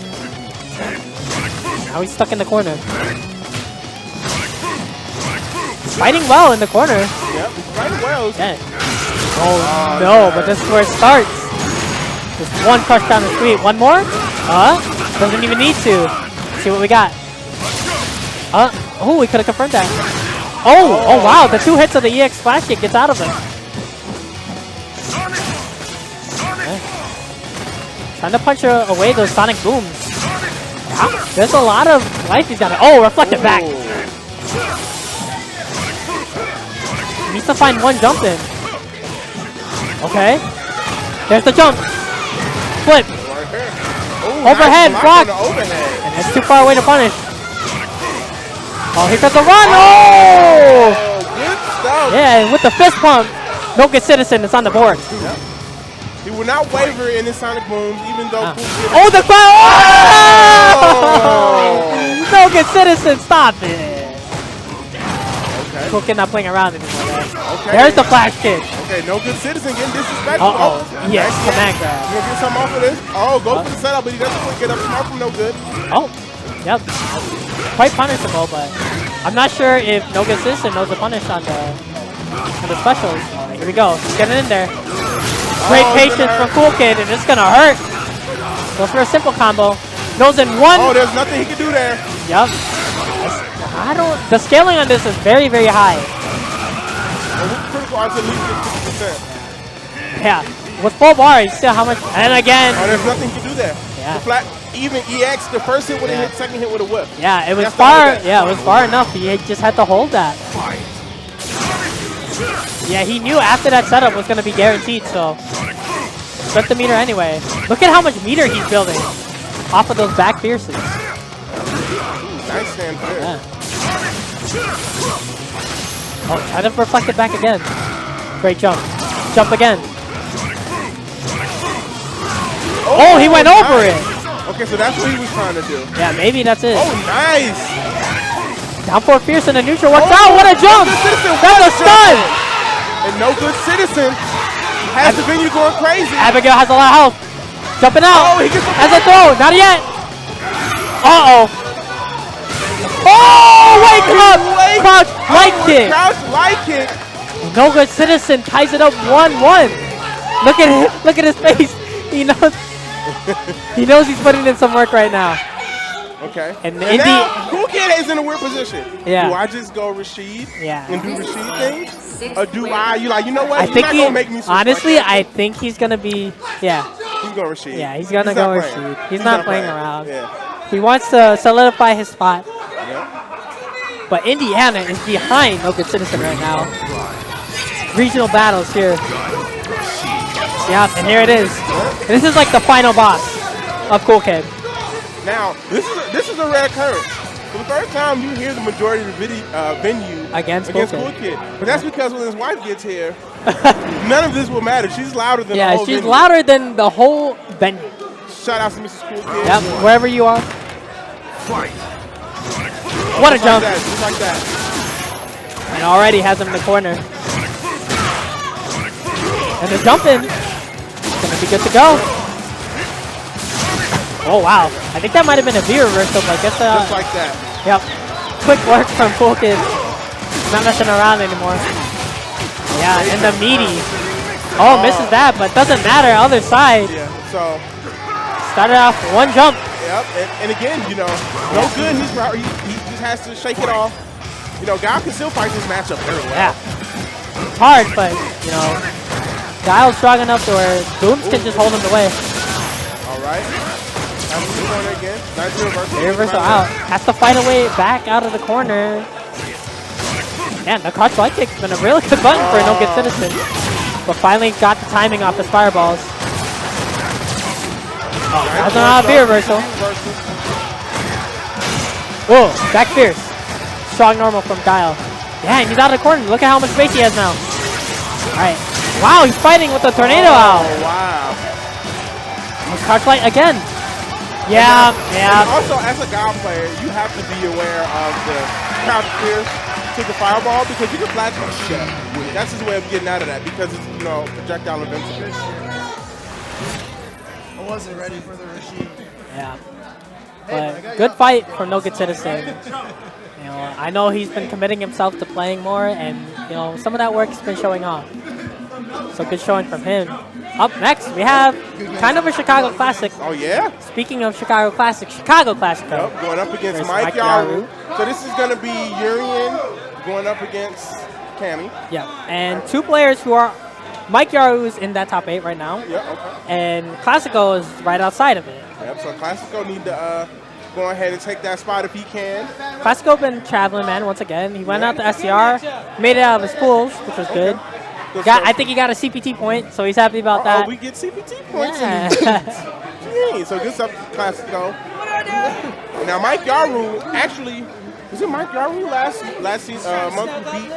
Now he's stuck in the corner. He's fighting well in the corner. Yep, he's fighting well. Yeah. Oh no, but this is where it starts. Just one crush down the street. One more? Doesn't even need to. Let's see what we got. Oh, we could have confirmed that. Oh wow, the 2 hits of the EX Splash Kick gets out of him. Okay. Trying to punch away those Sonic Booms. Yeah, there's a lot of life he's got. Oh, reflected back. He needs to find one jump in. Okay. There's the jump. Flip. Overhead, block. And it's too far away to punish. Oh, here comes the run. Oh! Good stuff. Yeah, and with the fist pump, No Good Citizen is on the board. Yep. He will not waver in his Sonic Booms, even though... Oh, the crowd! Oh! No Good Citizen, stop it. Okay. Cool Kid not playing around anymore there. Okay. There's the flash kick. Okay, No Good Citizen getting disrespectful. Yes, command grab. You gonna get something off of this? Oh, go for the setup, but he doesn't get up smart from No Good. Oh, yep. Quite punishable, but I'm not sure if No Good Citizen knows the punish on the specials. Right, here we go. He's getting in there. Great patience from Cool Kid, and it's gonna hurt. Goes for a simple combo. Goes in one. Oh, there's nothing he can do there. Yep. The scaling on this is very, very high. Well, with critical odds at least 50%. Yeah. With full bar, you see how much. And again. Oh, there's nothing he can do there. Yeah. The flat, even EX, the first hit with a hit, second hit with a whip. Yeah, it was far. Yeah, it was far enough. He just had to hold that. Yeah, he knew after that setup was going to be guaranteed, so spent the meter anyway. Look at how much meter he's building off of those back fierces. Nice stand there. Yeah. Oh, try to reflect it back again. Great jump. Jump again. Oh, he went over it. Okay, so that's what he was trying to do. Yeah, maybe that's it. Oh, nice. Down for fierce in the neutral. Watch out! What a jump! That's a stun! And no good citizen has the venue going crazy. Abigail has a lot of health. Jumping out. Oh, he gets the has a throw. Not yet. Uh-oh. Oh, wake up! Crouch light kick. Crouch light kick. No good citizen ties it up 1-1. Look at him. Look at his face. He knows. He knows he's putting in some work right now. Okay. And now, Cool Kid is in a weird position. Yeah. Do I just go Rashid and do Rashid things? Or do you know what? I think not gonna make me switch honestly, like that. I think he's going to be, yeah. He's going Rashid. Yeah, he's going to go Rashid. He's not playing around. Yeah. He wants to solidify his spot. Yep. But Indiana is behind No Good Citizen right now. Regional battles here. Yeah, and here it is. And this is like the final boss of Cool Kid. Now, this is a rare occurrence. For the first time, you hear the majority of the venue Against Cool Kid. Kid. But that's because when his wife gets here, none of this will matter. She's louder than the Yeah, whole she's venue. louder than the whole venue. Shout out to Mrs. Cool Kid. Yep, wherever you are. Fight. What a Just jump. Like that, just like that. And already has him in the corner. And the jump in. Gonna be good to go. Oh wow. I think that might have been a V reversal, but I guess Just like that. yep. Quick work from Cool Kid. Not messing around anymore. Yeah, and the meaty. Oh, misses that, but doesn't matter. Other side. Yeah, so, Started off one jump. yep. And again, no good. He just has to shake it off. Guile can still fight this matchup very well. Yeah. It's hard, but, Guile's strong enough to where Booms can just hold him away. All right. That's the corner again. Nice reversal. Reversal out. Has to fight away back out of the corner. Man, the crouch light kick's been a really good button for No Good Citizen. But finally got the timing off his fireballs. That's not a V reversal. Whoa, back fierce. Strong normal from Guile. Yeah, he's out of the corner. Look at how much space he has now. Alright. Wow, he's fighting with the tornado out. Oh, wow. Crouch light again. Yeah, yeah. And also, as a Guile player, you have to be aware of the crouch fierce to the fireball because you can flash my shit. That's his way of getting out of that because it's, projectile invincible. I wasn't ready for the Rashid. Yeah. But good fight for No Good Citizen. I know he's been committing himself to playing more, and some of that work's been showing off. So good showing from him. Up next, we have kind of a Chicago Classic. Oh, yeah? Speaking of Chicago Classic, Chicago Classic. Yep, going up against There's Mike Mike Yaru. So this is going to be Urian going up against Cammy. Yeah, and two players who are... Mike Yaru is in that top 8 right now. Yeah, okay. And Classico is right outside of it. Yep, so Classico need to go ahead and take that spot if he can. Classico been traveling, man, once again. He went out to SCR, made it out of his pools, which was good. I think he got a CPT point, so he's happy about that. Oh, we get CPT points. Yeah. Yeah, so good stuff for Classico. Now, Mike Yaru, actually, was it Mike Yaru last season, month who beat?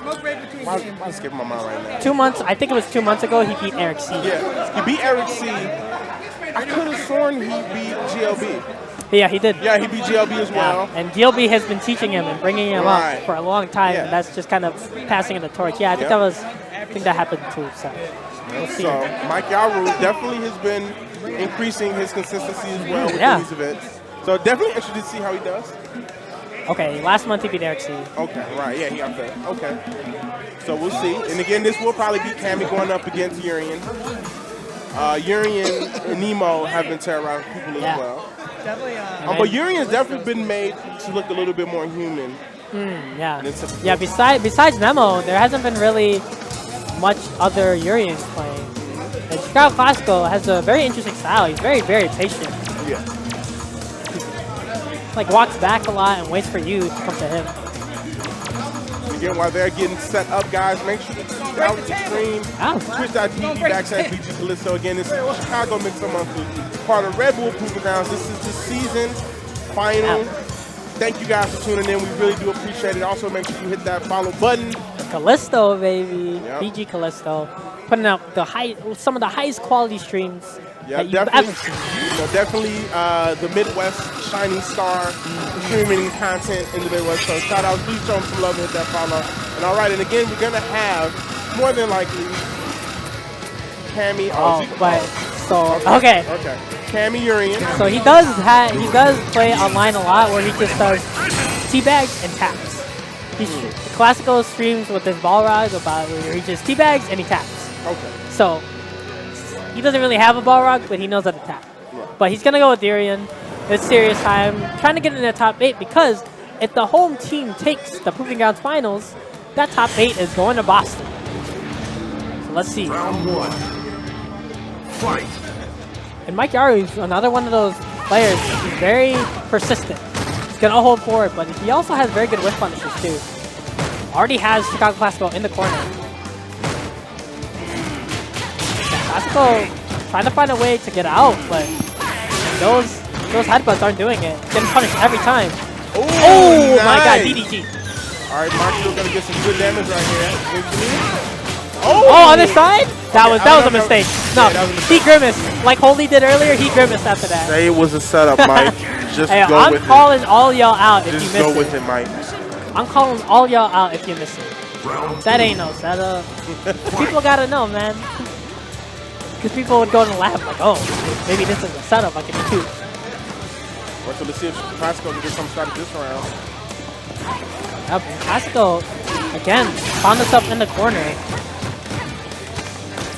Smoke break between games. I'm skipping my mind right now. 2 months, I think it was 2 months ago, he beat Eric C. Yeah, he beat Eric C. I could have sworn he beat GLB. Yeah, he did. Yeah, he beat GLB as well. And DLB has been teaching him and bringing him Right. up for a long time, Yeah. and that's just kind of passing the torch. Yeah, I think that happened too. So we'll see. So Mike Yaru definitely has been increasing his consistency as well with these events. So definitely interested to see how he does. Okay, last month he beat Eric C. Okay, right, yeah, he got that. Okay. So we'll see. And again, this will probably be Cammy going up against Urian. Urian and Nemo have been terrorizing people as well. Definitely. But Urian's definitely been made to look a little bit more human. Yeah. than typical. Yeah, besides Nemo, there hasn't been really much other Urians playing. And Chicago Classico has a very interesting style. He's very, very patient. Yeah. Like walks back a lot and waits for you to come to him. Again, while they're getting set up, guys, make sure to check out the stream. Twitch.tv/BG Callisto. Again, this is Chicago Mixer Monthly, part of Red Bull Proving Grounds. This is the season final. Yeah. Thank you guys for tuning in. We really do appreciate it. Also, make sure you hit that follow button. Callisto, baby. Yep. BG Callisto. Putting out some of the highest quality streams Yeah, that you've definitely. ever seen. You know, definitely the Midwest shining star streaming content in the Midwest. So shout out, please show them some love and hit that follow. And all right, and again, we're gonna have more than likely Cammy. Okay. Okay. Cammy Urian. So he does play online a lot where he just does teabags and taps. Classical streams with his Balrog about where he just teabags and he taps. Okay. So he doesn't really have a Balrog, but he knows how to tap. Yeah. But he's gonna go with Durian. It's serious time. Trying to get in the top 8 because if the home team takes the Proving Grounds finals, that top 8 is going to Boston. So let's see. Round 1. Fight. And Mike Yaru is another one of those players. He's very persistent. He's gonna hold forward, but he also has very good whiff punishes too. Already has Chicago Classical in the corner. Classical trying to find a way to get out, but those headbutts aren't doing it. Getting punished every time. Ooh, Oh my god, nice. DDG. All right, Mark's gonna get some good damage right here. Oh, other side? That was a mistake. No, Yeah, that was a mistake. he grimaced. Like Holy did earlier, he grimaced after that. Say it was a setup, Mike. Just Hey, go I'm with calling all y'all out it. if you Just miss go it. with it, Mike. I'm calling all y'all out if you miss it. Round That ain't no setup. People gotta know, man. Because people would go in the lab like, oh, maybe this is a setup. I can do two. Well, so let's see if Classico can get some started this round. Yep, and Classico, again, found himself in the corner.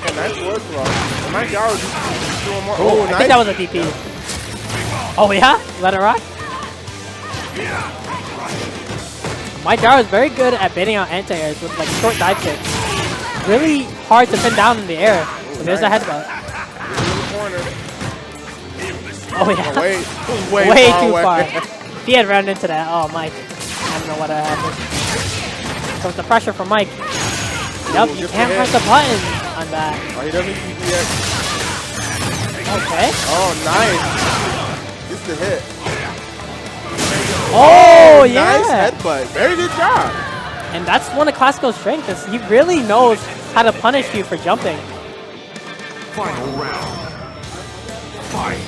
Yeah, nice work, bro. And Mike Yaru just doing more. Oh, Oh, I nice. think that was a DP. Oh, yeah? Let it rock? Mike Yaru is very good at baiting out anti-airs with like short dive kicks. Really hard to pin down in the air. So there's a headbutt. In the corner. Oh, yeah. Oh, wait. Way far too away. far. If he had run into that, oh, Mike. I don't know what happened. Comes the pressure from Mike. Yep, you just can't a hit. press the button on that. Oh, he doesn't use it yet. Okay. Oh, nice. This is the hit. Oh, yeah. Nice headbutt. Very good job. And that's one of Classico's strengths. Is he really knows how to punish you for jumping. Final round. Fight.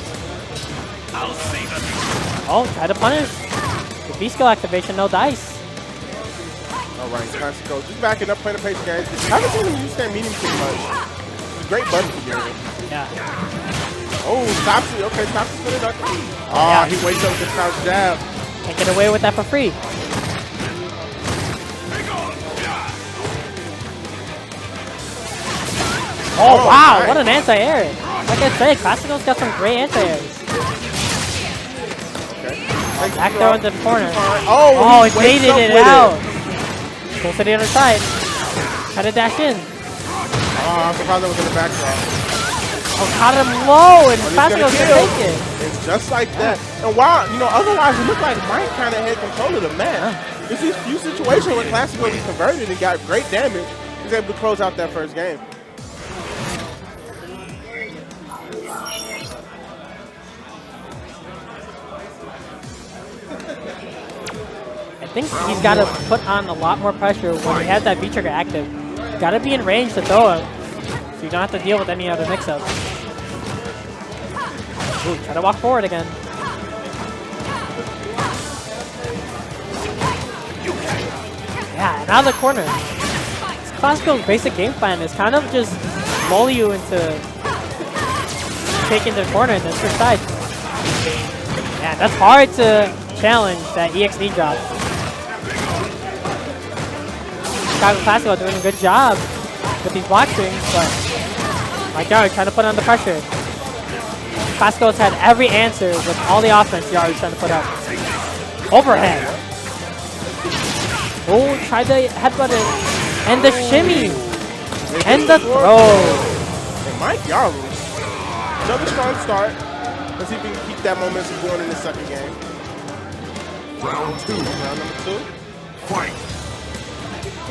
Oh, try to punish. The B-skill activation, no dice. All right, Classico. Just backing up, playing the pace game. I haven't seen him use that medium too much. It's a great button for Gary. Yeah. Oh, stops it. Okay, stops it. Put it up. Oh, Yeah. he wakes up with the crouch jab. Can't get away with that for free. Oh, wow. nice. What an anti-air. Like I said, Classico's got some great anti-airs. Okay. Back throw into the corner. Oh, he wakes baited up it with out. Goes to the other side. Try to dash in. Oh, I'm surprised that was in the back throw. Oh, caught him low, and But he's Classico's gonna gonna kill. take it. It's just like that. And while, otherwise it looked like Mike kind of had control of the match. There's these few situations where Classico was converted and got great damage. He was able to close out that first game. I think he's got to put on a lot more pressure when he has that V-trigger active. Got to be in range to throw it, so you don't have to deal with any other mix-ups. Ooh, try to walk forward again. Yeah, and out of the corner. Classico's basic game plan is kind of just lull you into taking the corner and then switch sides. Yeah, that's hard to challenge that EXD drop. Chicago Classico doing a good job with these block strings, but Mike Yaru trying to put on the pressure. Classico's had every answer with all the offense Yaru's trying to put up. Overhead. Oh, tried the headbutt it. And the shimmy. And the throw. And Mike Yaru, another strong start. Let's see if we can keep that momentum going in the second game. Round 2. Round number 2. Fight.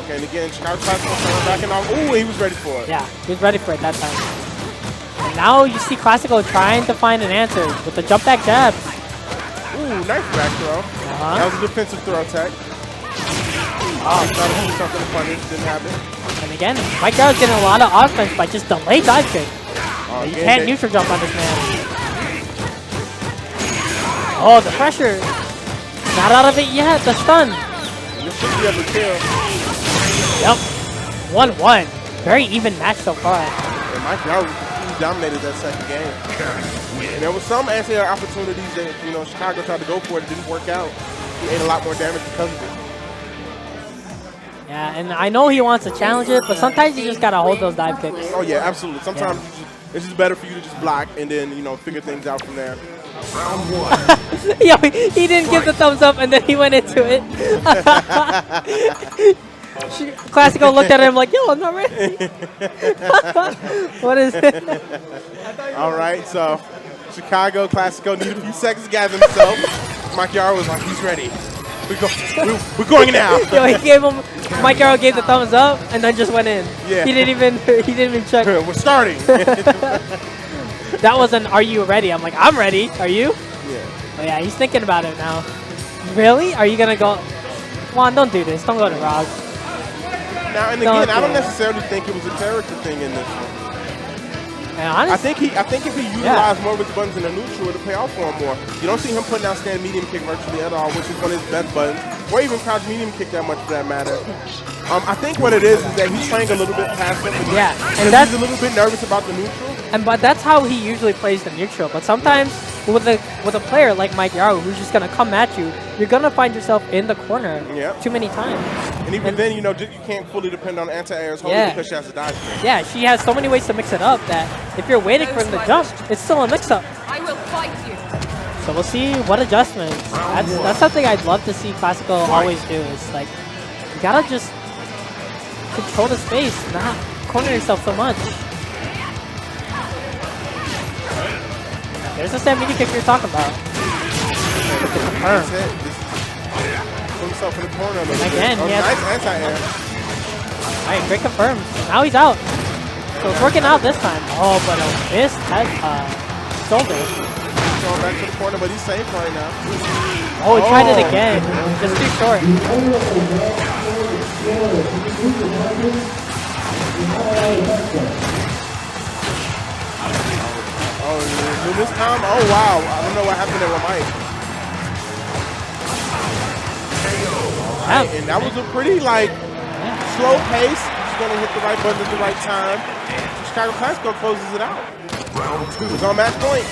Okay, and again, Chicago Classico backing off. Ooh, he was ready for it. Yeah, he was ready for it that time. And now you see Classico trying to find an answer with the jump back jabs. Ooh. Ooh, nice back throw. That was a defensive throw tech. Oh, trying to do something to punish. Didn't happen. And again, Mike Garrett's getting a lot of offense by just delayed dive kick. You can't neutral jump on this man. Oh, the pressure. Not out of it yet. The stun. This should be able to kill. Yep. 1-1. Very even match so far. And Mike Garrett, he dominated that second game. And there was some anti-air opportunities that, you know, Chicago tried to go for it. It didn't work out. He ate a lot more damage because of it. Yeah, and I know he wants to challenge it, but sometimes you just gotta hold those dive kicks. Oh yeah, absolutely. Sometimes it's just better for you to just block and then, you know, figure things out from there. Round 1. Yo, he didn't give the thumbs up and then he went into it. Classico looked at him like, yo, I'm not ready. What is it? All right, so Chicago Classico need a few seconds to gather himself. Mike Yarrow was like, he's ready. We're going now. Yo, he gave him. Mike Garrett gave the thumbs up and then just went in. Yeah. He didn't even check. We're starting. That was an "Are you ready?" I'm like, I'm ready. Are you? Yeah. Oh yeah, he's thinking about it now. Really? Are you gonna go? Juan, don't do this. Don't go to Rog. Now and again, I don't necessarily think it was a character thing in this one. And I think if he utilized more of his buttons in the neutral, it'd pay off for him more. You don't see him putting out stand medium kick virtually at all, which is one of his best buttons, or even crouch medium kick that much for that matter. I think what it is that he's playing a little bit passive. Yeah, and he's a little bit nervous about the neutral. But that's how he usually plays the neutral. But sometimes with a player like Mike Yarrow, who's just gonna come at you, you're gonna find yourself in the corner too many times. And even then, you know, you can't fully depend on anti-airs because she has to dodge. Yeah, she has so many ways to mix it up that if you're waiting for him to jump, it's still a mix-up. I will fight you. So we'll see what adjustments. That's something I'd love to see Classical always do. Is like you gotta just control the space, not corner yourself so much. There's the stand media kick you're talking about. That's it. Put himself in the corner a little Again, bit. he has Nice anti-air. Alright, great confirms. Now he's out. So it's working out this time. Oh, but a missed head shoulder. He's going back to the corner, but he's safe right now. Oh, he tried it again. Just too short. Oh, this time? Oh, wow. I don't know what happened there with Mike. And that was a pretty, slow pace. He's going to hit the right button at the right time. Chicago Classico closes it out. Round 2. It's on match point.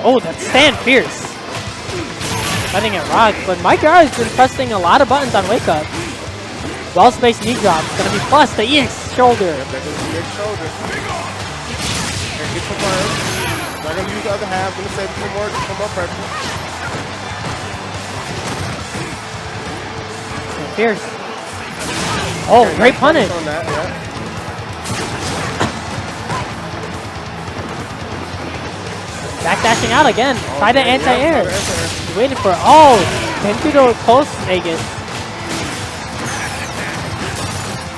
Oh, that's stand fierce. Letting it rock. But Mike Yarrow has been pressing a lot of buttons on wake up. Well spaced knee drop. It's going to be plus the EX shoulder. That is the EX shoulder. And get confirmed. Not going to use the other half. Going to save some more pressure. Fierce. Oh, Okay, great nice punish. On that, yeah. Backdashing out again. Try to anti-air. Yeah, He's waiting for into the close Vegas.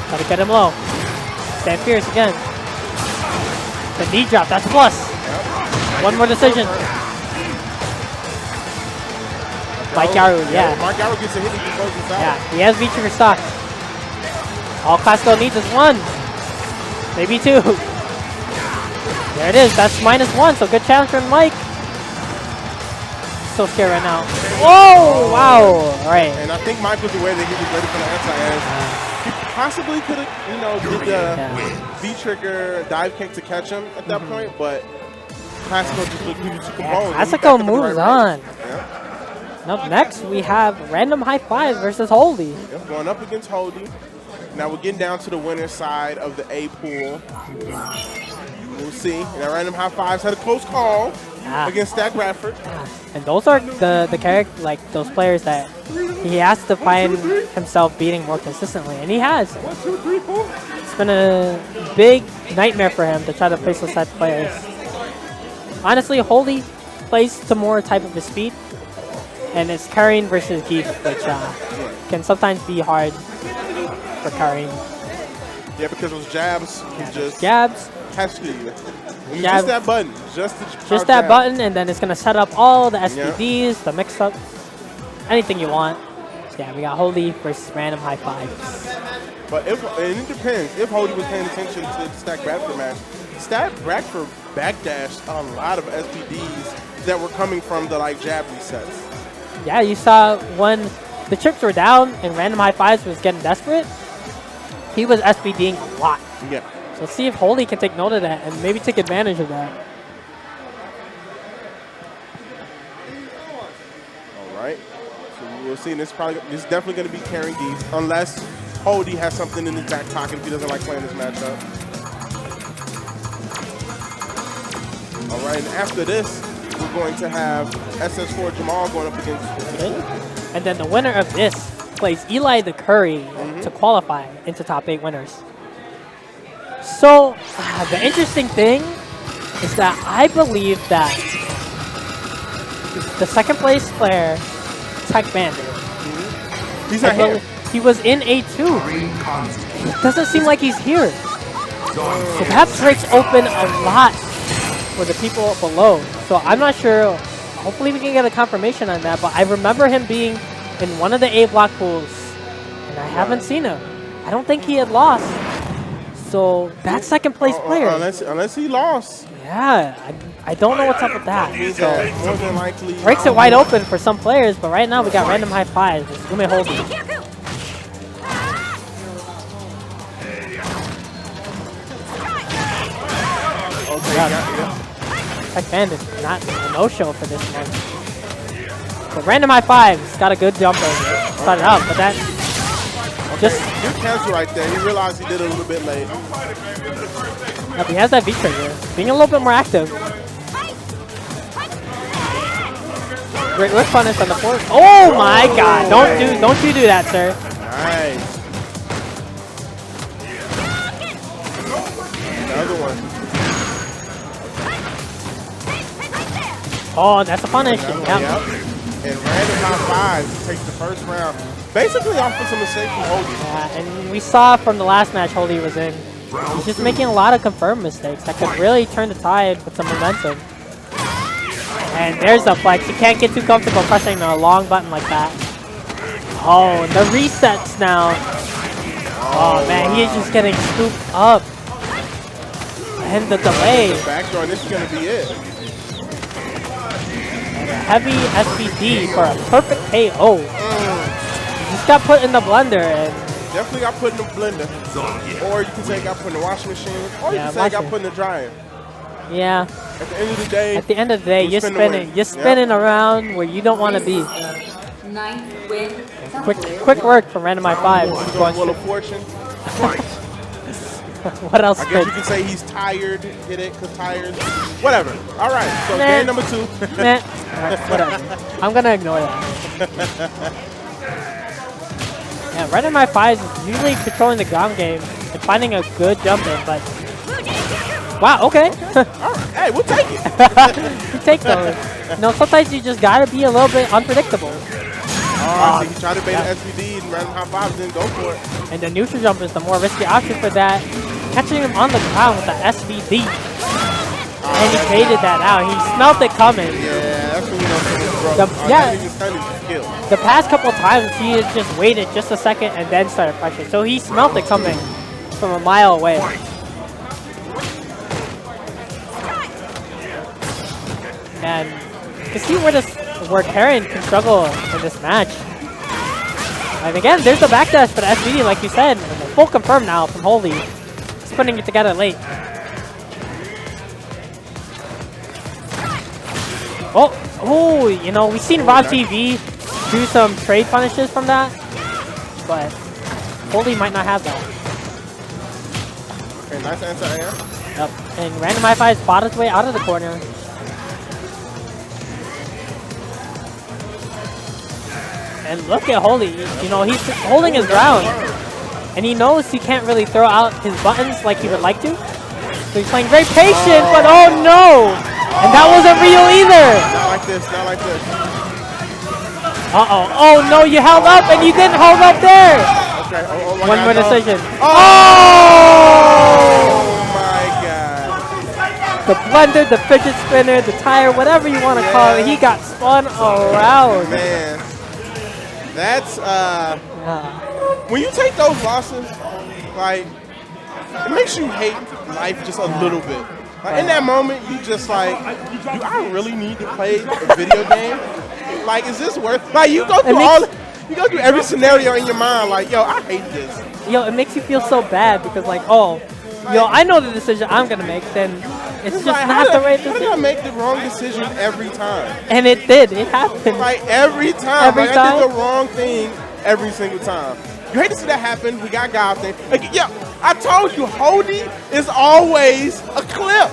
Try to get him low. Stand fierce again. The knee drop, that's plus. One more decision. Mike Yarrow, yeah. Mike Yarrow gets a hit, he can close this out. Yeah, he has V-trigger stock. All Classico needs is one. Maybe two. There it is, that's -1, so good challenge from Mike. So scared right now. Whoa, wow. All right. And I think Mike was aware that he was ready for the anti-airs. He possibly could have, did the V-trigger dive kick to catch him at that point, but Classico just looked too composed. Classico moves on. Yeah. And up next, we have Random High Five versus Holdy. Yep, going up against Holdy. Now we're getting down to the winner's side of the A pool. We'll see. Now Random High Fives had a close call against Stack Radford. And those are the character, those players that he has to find himself beating more consistently, and he has. 1, 2, 3, 4. It's been a big nightmare for him to try to place those type of players. Honestly, Holdy plays to more type of his speed, and it's carrying versus Geef, which can sometimes be hard for carrying. Yeah, because those jabs, he just Jabs. has to. Just that button. Just that button, and then it's going to set up all the SPDs, the mix-up, anything you want. So yeah, we got Holy versus random high fives. But and it depends. If Holy was paying attention to the Stack Bradford match, Stack Bradford backdashed a lot of SPDs that were coming from the jab resets. Yeah, you saw when the chips were down and random high fives was getting desperate, he was SPDing a lot. Yeah. So let's see if Holy can take note of that and maybe take advantage of that. All right. So we'll see. This is definitely going to be carrying these, unless Holy has something in his back pocket if he doesn't like playing this matchup. All right, and after this, we're going to have SS4 Jamal going up against. Okay. And then the winner of this plays Eli the Curry to qualify into top 8 winners. So the interesting thing is that I believe that the second place player, Tech Bandit, He's not here. he was in A2. It doesn't seem like he's here. So that breaks open a lot for the people below. So I'm not sure. Hopefully we can get a confirmation on that. But I remember him being in one of the A block pools, and I haven't seen him. I don't think he had lost. So that second place player. Unless he lost. Yeah, I don't know what's up with that. So more than likely breaks it wide open for some players, but right now we got random high fives. Gume Holding. Tech Bandit, not a no-show for this one. But random high fives, got a good jumper. Started out, but that just good cancel right there. He realized he did it a little bit late. Yep, he has that V trigger, being a little bit more active. Great whip punish on the forward. Oh my God! Don't you do that, sir? Nice. Another one. Oh, that's a punish. Yep. And random high fives takes the first round. Basically off of some mistakes from Holy. Yeah, and we saw from the last match Holy was in. He's just making a lot of confirmed mistakes that could really turn the tide with some momentum. And there's the flex. You can't get too comfortable pressing a long button like that. Oh, and the resets now. Oh man, he is just getting scooped up. And the delay. The backdoor, this is going to be it. Heavy SPD for a perfect KO. Just got put in the blender and definitely got put in the blender. Or you can say got put in the washing machine. Or you can say got put in the dryer. Yeah. At the end of the day, you're spinning around where you don't want to be. Ninth win. Quick work from Random High Five. Wheel of Fortune. What else? I guess you can say he's tired. Hit it because tired. Whatever. All right. So game number 2. Right, whatever. I'm gonna ignore that. Yeah, Random High Five is usually controlling the ground game and finding a good jump in, but wow. Okay. All right. Hey, we'll take it. You take those. No, sometimes you just gotta be a little bit unpredictable. So he tried to bait an SVD and random high fives, didn't go for it. And the neutral jump is the more risky option for that. Catching him on the ground with the SVD. And he baited that out. He smelled it coming. Yeah, that's when you know the past couple times he had just waited just a second and then started pressure. So he smelled it coming from a mile away. And you can see where Karen can struggle in this match. And again, there's the backdash for the SVD, like you said. And the full confirm now from Holy. He's putting it together late. Oh, you know, we've seen Rob TV do some trade punishes from that, but Holy might not have that. Okay, nice answer there. Yep. And Random High Five fought his way out of the corner. And look at Holy, you know, he's holding his ground. And he knows he can't really throw out his buttons like he would like to. So he's playing very patient, but oh no! And that wasn't real either! Not like this, not like this. Uh-oh. Oh no, you held up and you didn't hold up there! Okay, One more decision. Oh my God. the blender, the fidget spinner, the tire, whatever you want to call it. He got spun around. Man, that's Yeah. when you take those losses, like it makes you hate life just a little bit. Like in that moment, you just like, do I really need to play a video game? Like, is this worth? Like, you go through every scenario in your mind. Like, yo, I hate this. Yo, it makes you feel so bad because like, oh, yo, I know the decision I'm gonna make. Then it's just like, not the right How did I decision. make the wrong decision every time? And it did. It happened. Like every time. Every I time? did the wrong thing every single time. You hate to see that happen. We got God thing. Like, yo, I told you, Hody is always a clip.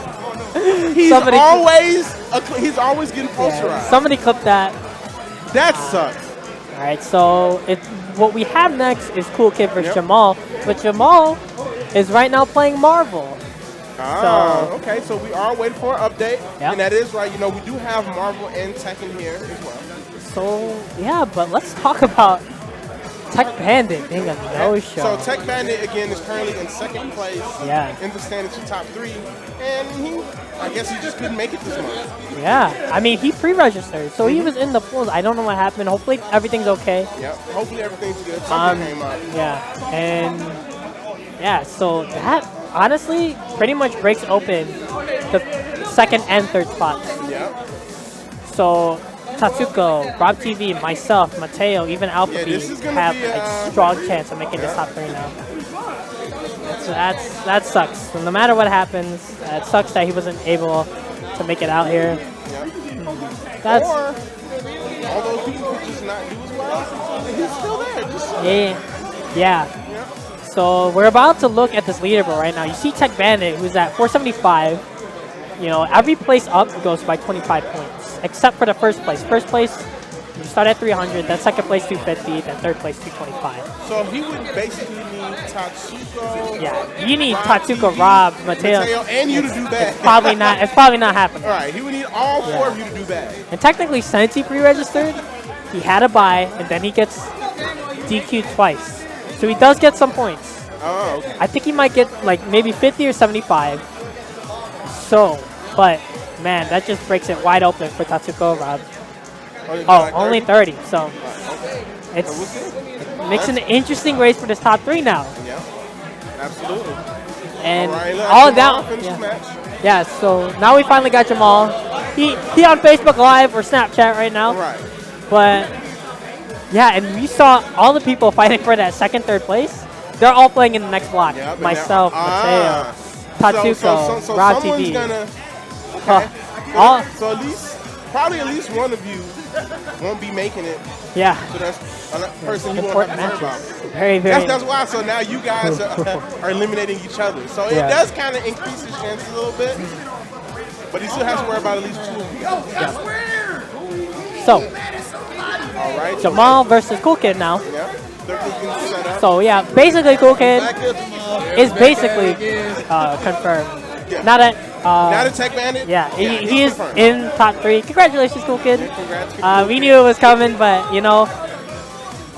He's he's always getting posterized. Somebody clipped that. That sucks. All right, so what we have next is Cool Kid versus Jamal, but Jamal is right now playing Marvel. Okay, so we are waiting for an update, Yep. and that is right. You know, we do have Marvel and Tekken here as well. So yeah, but let's talk about Tech Bandit being a no-show. So Tech Bandit again is currently in second place. Yeah. In the standings for top 3, and I guess he just couldn't make it this month. Yeah, I mean he pre-registered, so he was in the pools. I don't know what happened. Hopefully everything's okay. Yep. Hopefully everything's good. Something came up. Yeah, and yeah, so that honestly pretty much breaks open the second and third spots. Yep. So Tatsuko, Rob TV, myself, Mateo, even Alpha B this is gonna have be, a strong chance of making this top 3 now. So that sucks. So no matter what happens, it sucks that he wasn't able to make it out here. Yep. That's Or all those people could just not do as well. He's still there. Just yeah. So we're about to look at this leaderboard right now. You see Tech Bandit, who's at 475. You know, every place up goes by 25 points, except for the first place. First place, you start at 300, then second place 250, then third place 225. So he would basically need Tatsuko. Yeah, you need Rob Tatsuko, TV, Rob, Mateo. and you to do that. It's probably not happening. All right, he would need all 4 of you to do that. And technically, since he pre-registered, he had a bye, and then he gets DQ'd twice. So he does get some points. Oh, okay. I think he might get like maybe 50 or 75. So, but man, that just breaks it wide open for Tatsuko, Rob. Oh, only 30. So it makes an interesting race for this top 3 now. Yeah, absolutely. And all all down. Yeah, so now we finally got Jamal. He on Facebook Live or Snapchat right now. Right. But yeah, and we saw all the people fighting for that second, third place. They're all playing in the next block. Yep, Myself, Mateo, Tatsuko, so Rob someone's TV. gonna. All, So probably at least one of you won't be making it. yeah, So that's a person you won't important have to worry matches. about. Very, very. That's why. So now you guys are eliminating each other. So it Yeah. does kind of increase his chances a little bit. But he still has to worry about at least 2 of you. So, All right. Jamal versus Cool Kid now. Yeah. They're looking set up. So yeah, basically Cool Kid is basically confirmed. Yeah. Not at Now the Tech Bandit. yeah, he he's is confirmed. in top 3. Congratulations, Cool Kid. Congrats. We knew it was coming, but you know,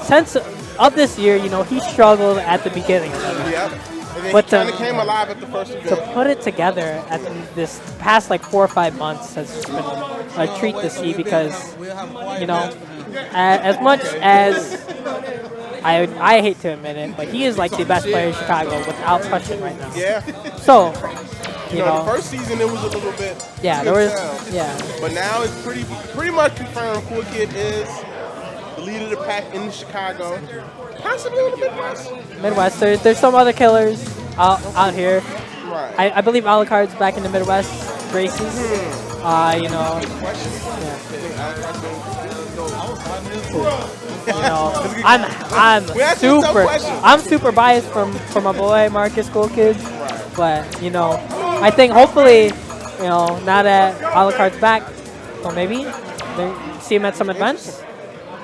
since of this year, you know, he struggled at the beginning of it. Yep. And then But he kind of came alive at the first To event. put it together at this past like 4 or 5 months has just been a treat to see because, you know, as much as I hate to admit it, but he is like the best player in Chicago without question right now. Yeah. So, you You know, know, the first season it was a little bit. yeah, you there could was, tell. yeah, But now it's pretty much confirmed. Cool Kid is the leader of the pack in Chicago, possibly in the Midwest. Midwest. There's some other killers out here. Right. I believe Alucard's back in the Midwest races. You know, I'm super biased from my boy Marcus Cool Kid, but you know, I think hopefully, you know, now that Alucard's back, or maybe they see him at some events.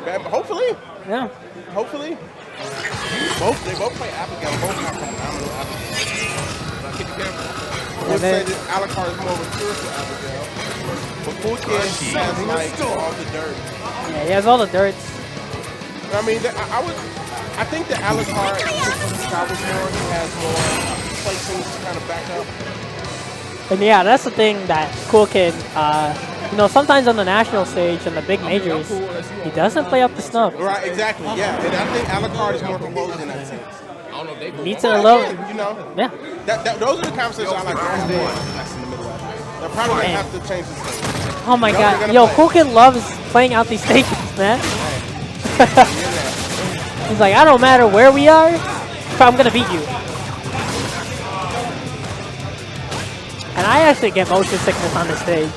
Hopefully. Yeah. Hopefully. They both play Abigail. Both have phenomenal Abigail. I would say that Alucard is more of a spiritual Abigail. But Cool Kid has like all the dirt. Yeah, he has all the dirts. I mean, I think that Alucard, since he travels more, he has more placings to kind of back up. And yeah, that's the thing that Cool Kid, you know, sometimes on the national stage and the big majors, he doesn't play up to snuff. Right, exactly, yeah. And I think Alucard is more composed in that sense. He needs it a little. You know, Yeah. those are the conversations I like to have in the Midwest. They're probably going to have to change the stage. Oh my They're god. gonna Yo, play. Cool Kid loves playing out these stations, man. He's like, I don't matter where we are, I'm going to beat you. And I actually get motion sickness on the stage.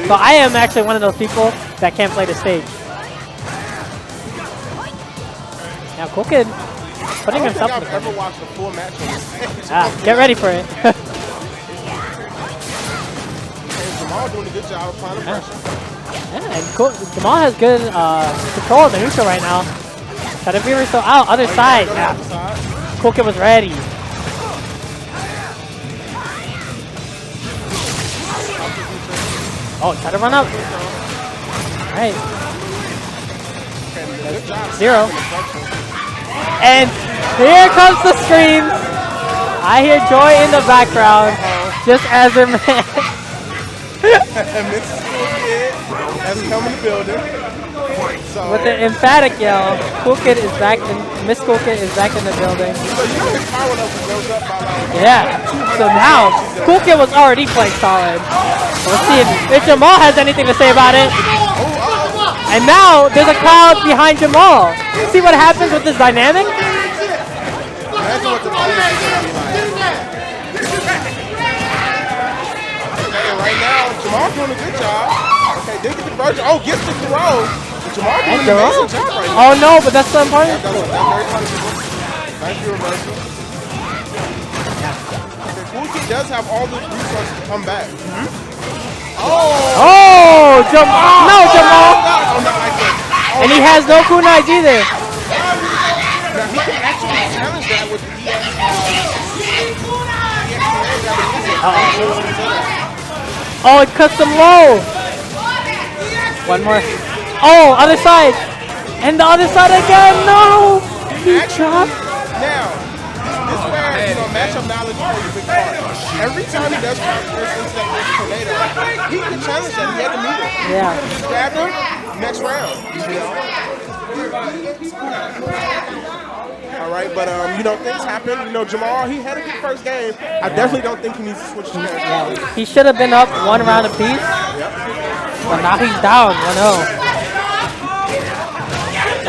So I am actually one of those people that can't play the stage. Now, Cool Kid putting I don't himself think in I've the ever watched a full match on this stage. get ready for it. And Jamal doing a good job applying the pressure. Yeah, and Jamal has good control of the neutral right now. SFV still out, other side. Yeah. Cool Kid was ready. Oh, try to run up. Alright. 0. And here comes the screams. I hear joy in the background. Just as a man. Mrs. Cool Kid has come in the building. So, With an emphatic yell, Cool Kid is back in, Miss Cool Kid is back in the building. so you know his power level goes up by like Yeah. So now, Cool Kid was already playing solid. Let's see if Jamal has anything to say about it. And now, there's a crowd behind Jamal. See what happens with this dynamic? Imagine what the players are going to be like. Okay, and right now, Jamal doing a good job. Okay, did get the version. Oh, gets the throw. But Jamal doing an amazing job right now. Oh no, but that's the important. That's very punishable. Nice reversal. Okay, Cool Kid does have all the resources to come back. Oh, Jamal! No, Jamal! Oh, no, I can't. And he has no kunais either. Now, he can actually challenge that with the Oh, it cuts him low. One more. Oh, other side. And the other side again. No. He dropped. Now, this is where, you know, matchup knowledge plays a big part. Every time he does cross first into that first tornado, he can challenge that. He had to meet it. Yeah. He stabbed him, next round. You know? All right, but, you know, things happen. You know, Jamal, he had a good first game. I definitely don't think he needs to switch to that. He should have been up one round apiece. But now he's down 1-0.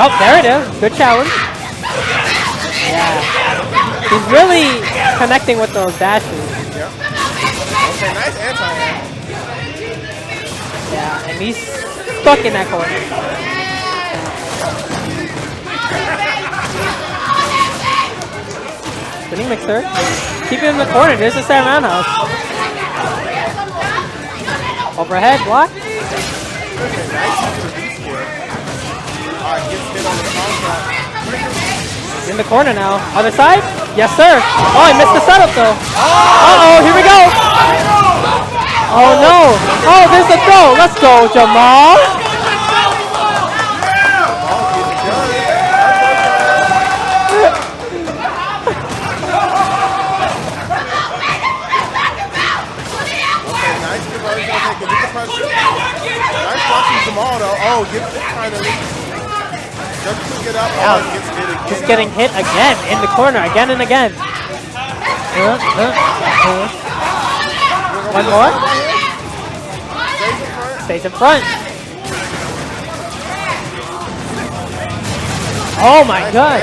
Oh, there it is. Good challenge. Yeah. He's really connecting with those dashes. Yep. Okay, nice anti-air. Yeah, and he's stuck in that corner. Spinning mixer. Keep it in the corner. There's the Sam roundhouse. Overhead block. Okay, nice use of the V-skill. Gets hit on the contract. In the corner now. Other side? Yes, sir. Oh, I missed the setup, though. Uh-oh, here we go. Oh, no. Oh, there's the throw. Let's go, Jamal. Okay, nice conversion. Okay, get the punch. Nice block from Jamal, though. Oh, gets it finally. Doesn't pick it up. Oh, gets hit again. Just getting hit again in the corner, again and again. One more. Stays in front. Oh my god.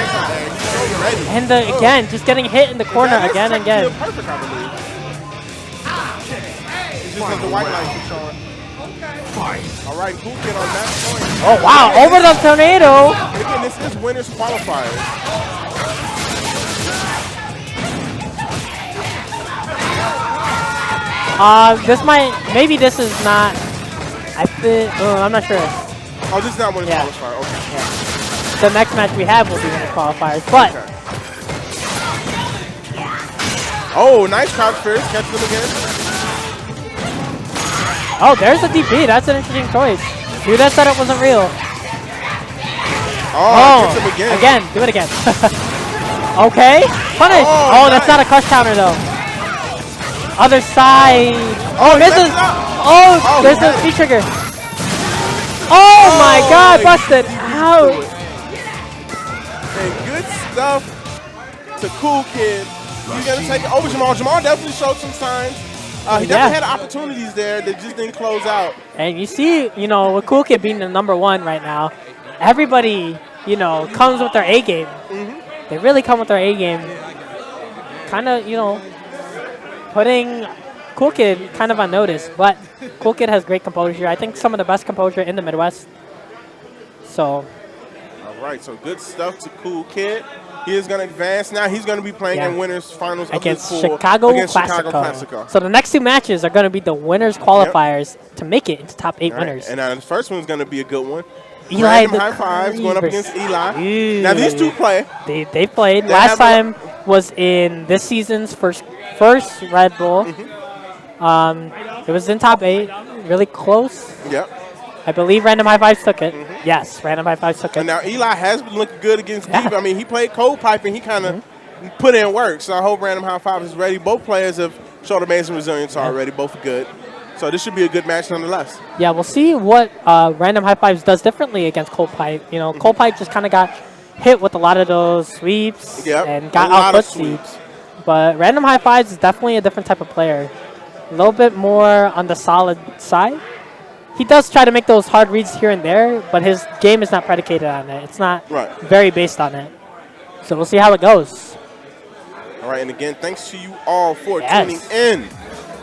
And again, just getting hit in the corner again and again. Perfect, I believe. It's just that the white light keeps on. All right, Cool Kid on that point. Oh wow, over the tornado. And again, this is winners qualifiers. This might, maybe this is not, I'm not sure. Oh, this is not winners Yeah. qualifier. Okay. Yeah. The next match we have will be winners qualifiers, but Okay. Oh, nice crouch fierce. Catch them again. oh, there's the DP. That's an interesting choice. Dude, that setup wasn't real. Oh, gets him again. Again, do it again. Okay, punish. Oh, Oh, that's nice. not a crush counter though. Other side. Oh, there's a. Oh, there's a speed trigger. Oh my God, busted. Ow. And good stuff to Cool Kid. He's going to take it over Jamal. Jamal definitely showed some signs. He definitely had opportunities there that just didn't close out. And you see, you know, with Cool Kid being the #1 right now, everybody, you know, comes with their A game. They really come with their A game. Kind of, you know, putting Cool Kid kind of on notice. But Cool Kid has great composure. I think some of the best composure in the Midwest. So. All right, so good stuff to Cool Kid. He is going to advance now. He's going to be playing in winners finals against of this pool Chicago against Chicago Classico. Classico. So the next 2 matches are going to be the winners qualifiers to make it into top 8 winners. And the first one is going to be a good one. Eli Random High Fives going up against Eli. Ooh. Now these two play. They played. Last time was in this season's first Red Bull. It was in top 8, really close. Yep. I believe Random High Fives took it. Yes, Random High Fives took it. And now Eli has been looking good against Deep. I mean, he played Cold Pipe and he kind of put in work. So I hope Random High Fives is ready. Both players have showed amazing resilience already. Both good. So this should be a good match nonetheless. Yeah, we'll see what Random High Fives does differently against Cold Pipe. You know, Cold Pipe just kind of got hit with a lot of those sweeps and got output sweeps. But Random High Fives is definitely a different type of player. A little bit more on the solid side. He does try to make those hard reads here and there, but his game is not predicated on it. It's not very based on it. So we'll see how it goes. All right, and again, thanks to you all for tuning in.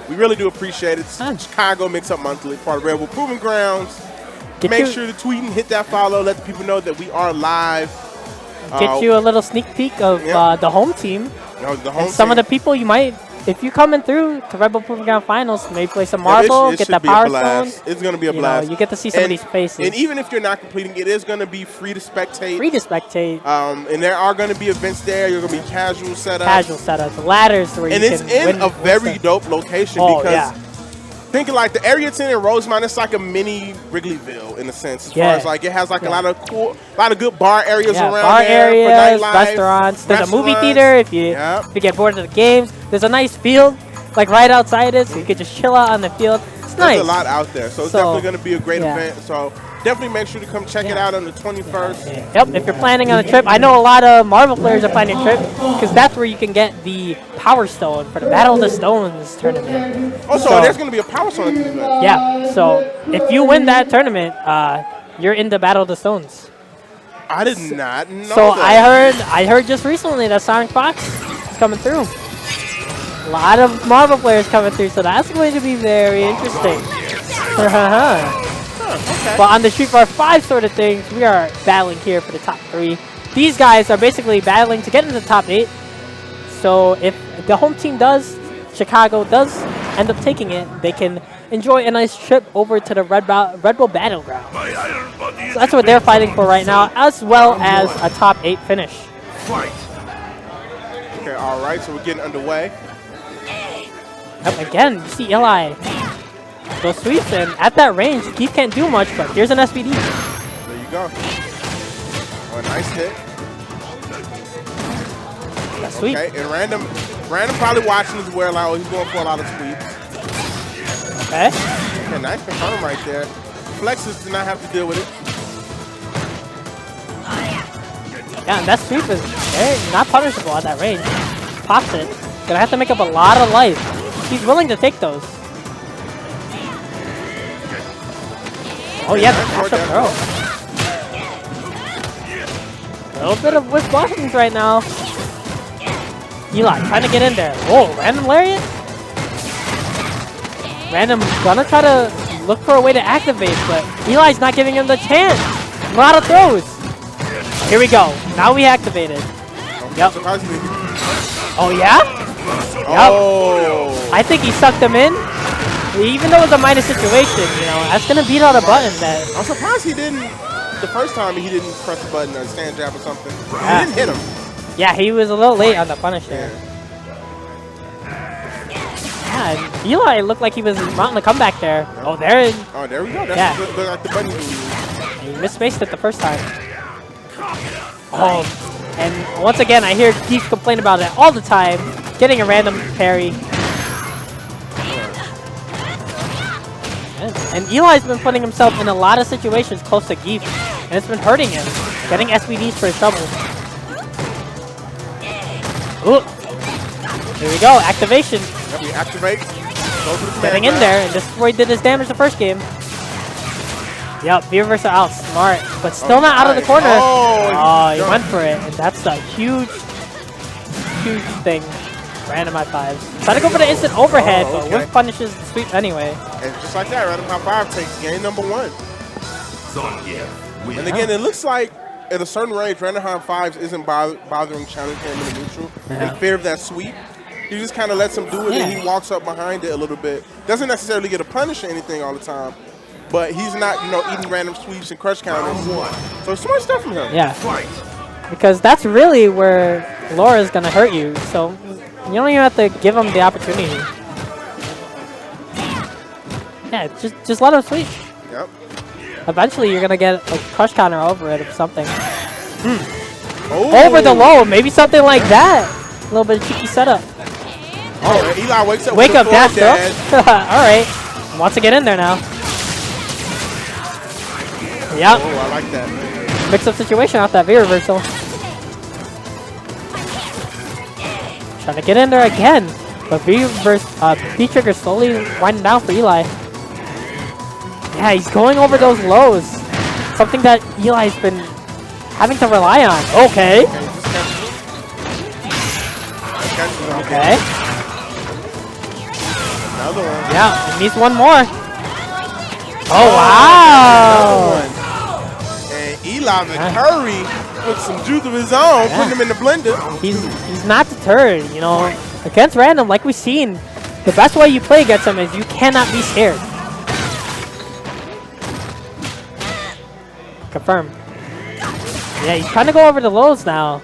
We really do appreciate it. Chicago Mix-Up Monthly, part of Red Bull Proving Grounds. Make sure to tweet and hit that follow. Let the people know that we are live. Get you a little sneak peek of the home team. And some of the people you might, if you're coming through to Red Bull Proving Ground Finals, maybe play some Marvel, get that Power Stone. It's going to be a blast. You get to see some of these faces. And even if you're not completing, it is going to be free to spectate. Free to spectate. And there are going to be events there. You're going to be casual setups. Casual setups. Ladders where you can And it's in a very dope location because thinking like the Area 10 in Rosemont, it's like a mini Wrigleyville in a sense. As far as like it has like a lot of good bar areas around there for nightlife, restaurants. There's a movie theater if you get bored of the games. There's a nice field like right outside it, so you could just chill out on the field. It's nice. There's a lot out there, so it's definitely going to be a great event. So definitely make sure to come check it out on the 21st. Yep, if you're planning on a trip. I know a lot of Marvel players are planning a trip because that's where you can get the Power Stone for the Battle of the Stones tournament. Oh, so there's going to be a Power Stone at this event. Yeah, so if you win that tournament, you're in the Battle of the Stones. I did not know So that. I heard just recently that Sonic Fox is coming through. A lot of Marvel players coming through, so that's going to be very interesting. Okay. But on the Street Bar 5 sort of things, we are battling here for the top 3. These guys are basically battling to get into the top 8. So if the home team Chicago does end up taking it, they can enjoy a nice trip over to the Red Bull Battleground. So that's what they're fighting for right now, as well as a top 8 finish. Okay, all right, so we're getting underway. Again, you see Eli. Those sweeps, and at that range, Keith can't do much, but here's an SVD. There you go. Oh, a nice hit. That's sweet. Okay, and Random probably watching as well. Like, he's going for a lot of sweeps. Okay. Okay, nice confirm right there. Flexes did not have to deal with it. Yeah, and that sweep is not punishable at that range. Pops it. Gonna have to make up a lot of life. He's willing to take those. Oh yeah, the matchup throw. A little bit of whip buttons right now. Eli trying to get in there. Whoa, random lariat? Random gonna try to look for a way to activate, but Eli's not giving him the chance. A lot of throws. Here we go. Now we activated. Yep. Oh yeah? Oh. Yep. I think he sucked him in. Even though it was a minor situation, you know, that's gonna beat out a button that. I'm surprised he didn't. The first time he didn't press the button, a stand jab or something. Yeah. He didn't hit him. Yeah, he was a little late on the punish there. Yeah, and Eli looked like he was mounting a comeback there. Oh, there. Oh, there we go. That's like the button he used. He misspaced it the first time. Oh, and once again, I hear Keith complain about it all the time. Getting a random parry. And Eli's been putting himself in a lot of situations close to Geef, and it's been hurting him. Getting SVDs for his trouble. Ooh. Here we go, activation. Yep, he activates. Goes to the Getting in there, and this is where he did his damage the first game. Yep, V reversal out, smart, but still not out of the corner. Oh, He went for it, and that's a huge thing. Random high fives. Try to go for the instant overhead, but Whiff punishes the sweep anyway. And just like that, random high five takes game number 1. Zangief wins. And again, it looks like at a certain range, random high fives isn't bothering challenging him in the neutral. In fear of that sweep, he just kind of lets him do it, and he walks up behind it a little bit. Doesn't necessarily get a punish or anything all the time, but he's not, eating random sweeps and crush counters. So smart stuff from him. Yeah, because that's really where Laura's gonna hurt you. So you don't even have to give him the opportunity. Yeah, just let him sweep. Yep. Eventually, you're gonna get a crush counter over it or something. Oh. Over the low, maybe something like that. A little bit of cheeky setup. Oh, and Eli wakes up. Wake with a up, forward dash up. All right, wants to get in there now. Yep. Oh, I like that. Mix-up situation off that V reversal. Trying to get in there again, but V trigger slowly winding down for Eli. Yeah, he's going over those lows. Something that Eli's been having to rely on. Okay. Okay. Another one. Yeah, he needs one more. Oh, wow. And Eli McCurry with some juice of his own, putting him in the blender. He's not deterred, Against random, like we've seen, the best way you play against him is you cannot be scared. Confirm. Yeah, he's trying to go over the lows now.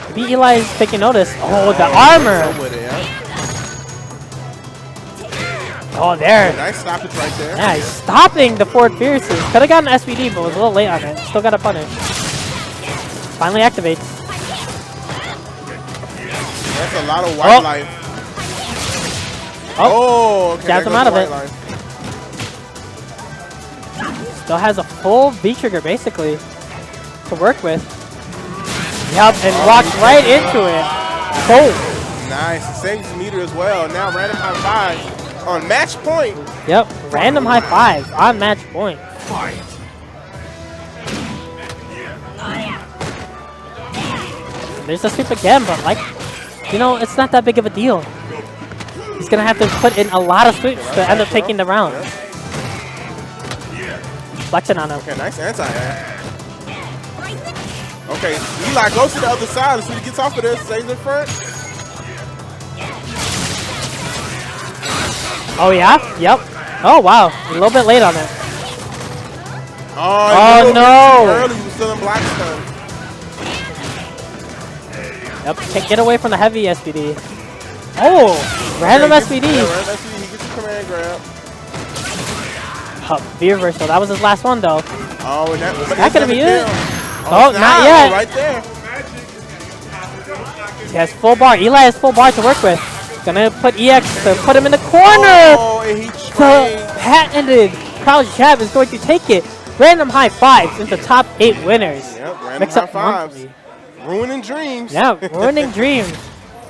Maybe Eli's taking notice. Oh, the armor. Oh, there. Nice stoppage right there. Yeah, he's stopping the forward fierces. Could have gotten SVD, but was a little late on it. Still got a punish. Finally activates. That's a lot of white life. Oh, okay. Jabs him out of it. Still has a full V trigger basically to work with. Yep, and walks right into it. Oh. Nice. Saves the meter as well. Now random high five on match point. Yep, random high five on match point. There's a sweep again, but it's not that big of a deal. He's gonna have to put in a lot of sweeps to end up taking the round. Flexing on him. Okay, nice anti-air. Okay, Eli goes to the other side as soon as he gets off of this, stays in front. Oh yeah? Yep. Oh wow, a little bit late on it. Oh no! Early, he was still in Blackstone. Yep, can't get away from the heavy SVD. Oh, random SVD. Yeah, random SVD, he gets the command grab. V reversal, that was his last one though. Oh, and that gonna be it? Oh, nah, not yet. Right there. He has full bar. Eli has full bar to work with. Gonna put EX to put him in the corner. Oh, and he The patented crouch jab is going to take it. Random high fives into top 8 winners. Yep, random Mix high up fives. monthly. Ruining dreams. Yeah, ruining dreams.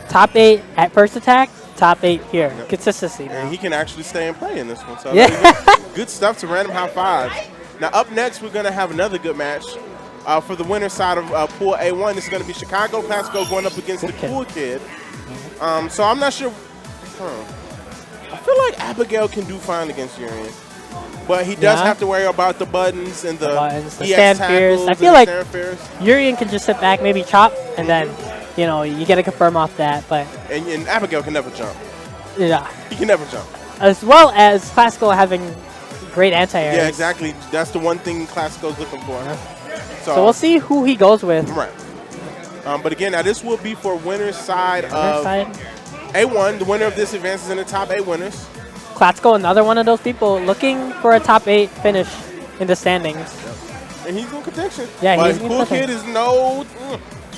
Top 8 at first attack, top 8 here. Yep. Consistency. And he can actually stay and play in this one. So Yeah. good stuff to random high fives. Now up next, we're going to have another good match. For the winner's side of Pool A1, this is going to be Chicago Pascal going up against the Cool Kid. So I'm not sure. I feel like Abigail can do fine against Urian. But he does have to worry about the buttons and the EX stand fears. I feel like Urian can just sit back, maybe chop, and then, you get to confirm off that. But and Abigail can never jump. Yeah. He can never jump. As well as Classical having great anti-air. Yeah, exactly. That's the one thing Classico's looking for. So we'll see who he goes with. Right. But again, now this will be for winner's side of A1. The winner of this advances in the top 8 winners. Classical, another one of those people looking for a top 8 finish in the standings. Yep. And he's in contention. Yeah, but he's in Cool contention. Kid is no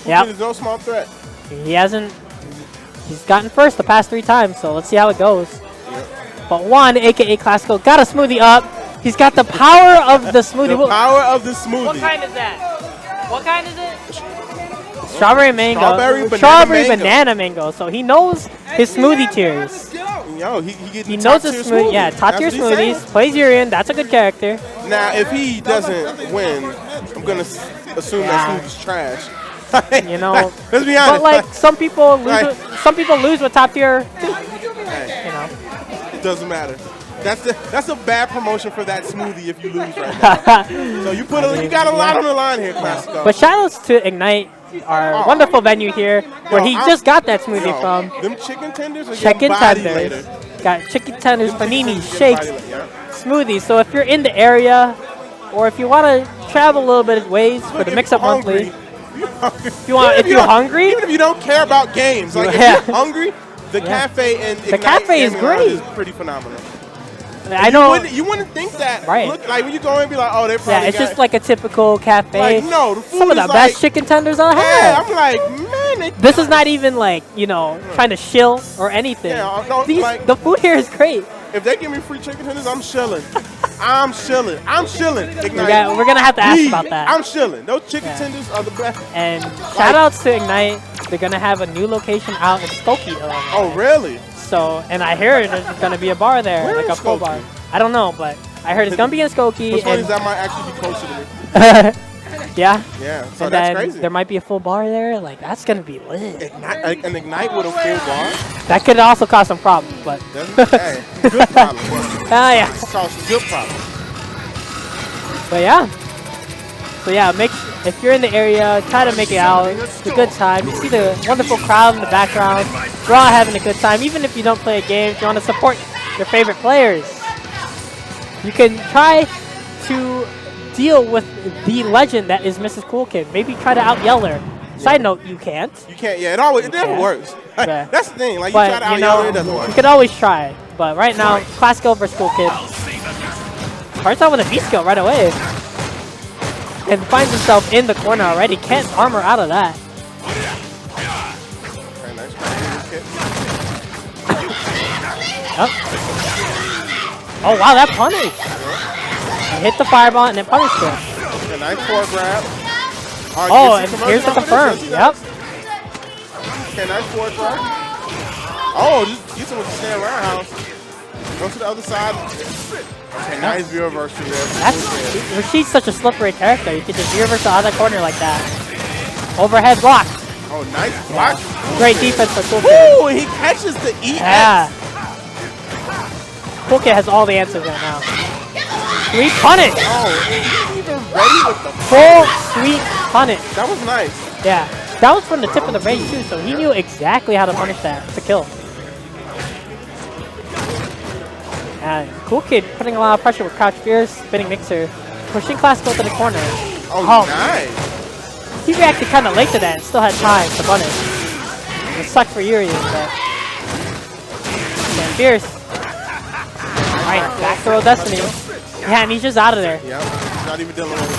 Kid is no small threat. He's gotten first the past 3 times, so let's see how it goes. Yep. But Juan, aka Classical, got a smoothie up. He's got the power of the smoothie. The power of the smoothie. What kind is that? What kind is it? Strawberry mango. Strawberry banana mango. So he knows his smoothie tiers. Yo, he knows his smoothie. Yeah, top tier smoothies. Plays Urian. That's a good character. Now, if he doesn't win, I'm gonna assume that smoothie's trash. You know, let's be honest. But like some people lose. Some people lose with top tier too. Hey, You know. it doesn't matter. That's a bad promotion for that smoothie if you lose right now. So you got a lot on the line here, Classico. But shoutouts to Ignite, our wonderful venue here, where he just got that smoothie from. Them chicken tenders are Chicken body tenders. later. Got chicken tenders, panini, shakes, Body later, smoothies. So if you're in the area, or if you want to travel a little bit of ways for the Mix Up Monthly, if you're hungry, even if you don't care about games, like if you're hungry, the cafe and the cafe is great. Is pretty phenomenal. I know. You wouldn't think that. Right. Look, like when you go in and be like, oh, they probably Yeah, it's just like a typical cafe. Like, no, the food Some of the is best like, chicken tenders I yeah, have. I'm like, man. This is not even like, you know, trying to shill or anything. Yeah, no, like, the food here is great. If they give me free chicken tenders, I'm chilling. I'm chilling. Ignite. We're going to have to ask about that. I'm chilling. Those chicken tenders are the best. And shout outs to Ignite. They're going to have a new location out in Skokie. Oh, really? So, and I heard there's going to be a bar there, Where like in a full bar. I don't know, but I heard it's going to be in Skokie. What's funny is that might actually be closer to me. Yeah. Yeah, so And that's then crazy. there might be a full bar there. Like, that's going to be lit. An Ignite with a full bar? That could also cause some problems, but. Hey, good problem. Oh, yeah. Cause some good problems. But yeah. So yeah, if you're in the area, try to make it out. It's a good time. You see the wonderful crowd in the background. We're all having a good time. Even if you don't play a game, if you want to support your favorite players, you can try to deal with the legend that is Mrs. Cool Kid. Maybe try to out-yell her. Side note, you can't. You can't, yeah, it never works. Yeah. That's the thing, like, you But, try to out-yell it doesn't work. you could always try. But right now, Classical versus Cool Kid. Starts out with a V-skill right away. And finds himself in the corner already. Can't armor out of that. Okay, nice hit. Yep. Oh, wow, that punish. He hit the fireball and then punished him. Okay, nice forward grab. Oh, and here's the confirm. Yep. Okay, nice forward grab. Oh, just get him with the stand roundhouse. Go to the other side. Okay, nice view reversal there. Rashid's such a slippery character. You can just view reverse the other corner like that. Overhead block. Oh, nice block. Great defense for Cool Kid. Ooh, he catches the EX. Yeah. Cool Kid has all the answers right now. Sweet punish. Oh, he's even ready with the Full sweet punish. That was nice. Yeah. That was from the tip of the range too, so he knew exactly how to punish that to kill. Cool Kid putting a lot of pressure with Crouch Fierce, spinning mixer, pushing Classical to the corner. Oh, nice. He reacted kind of late to that and still had time to punish. It sucked for Urian, but... Fierce. Alright, back throw Destiny. Yeah, and he's just out of there. Yep, he's not even dealing with it.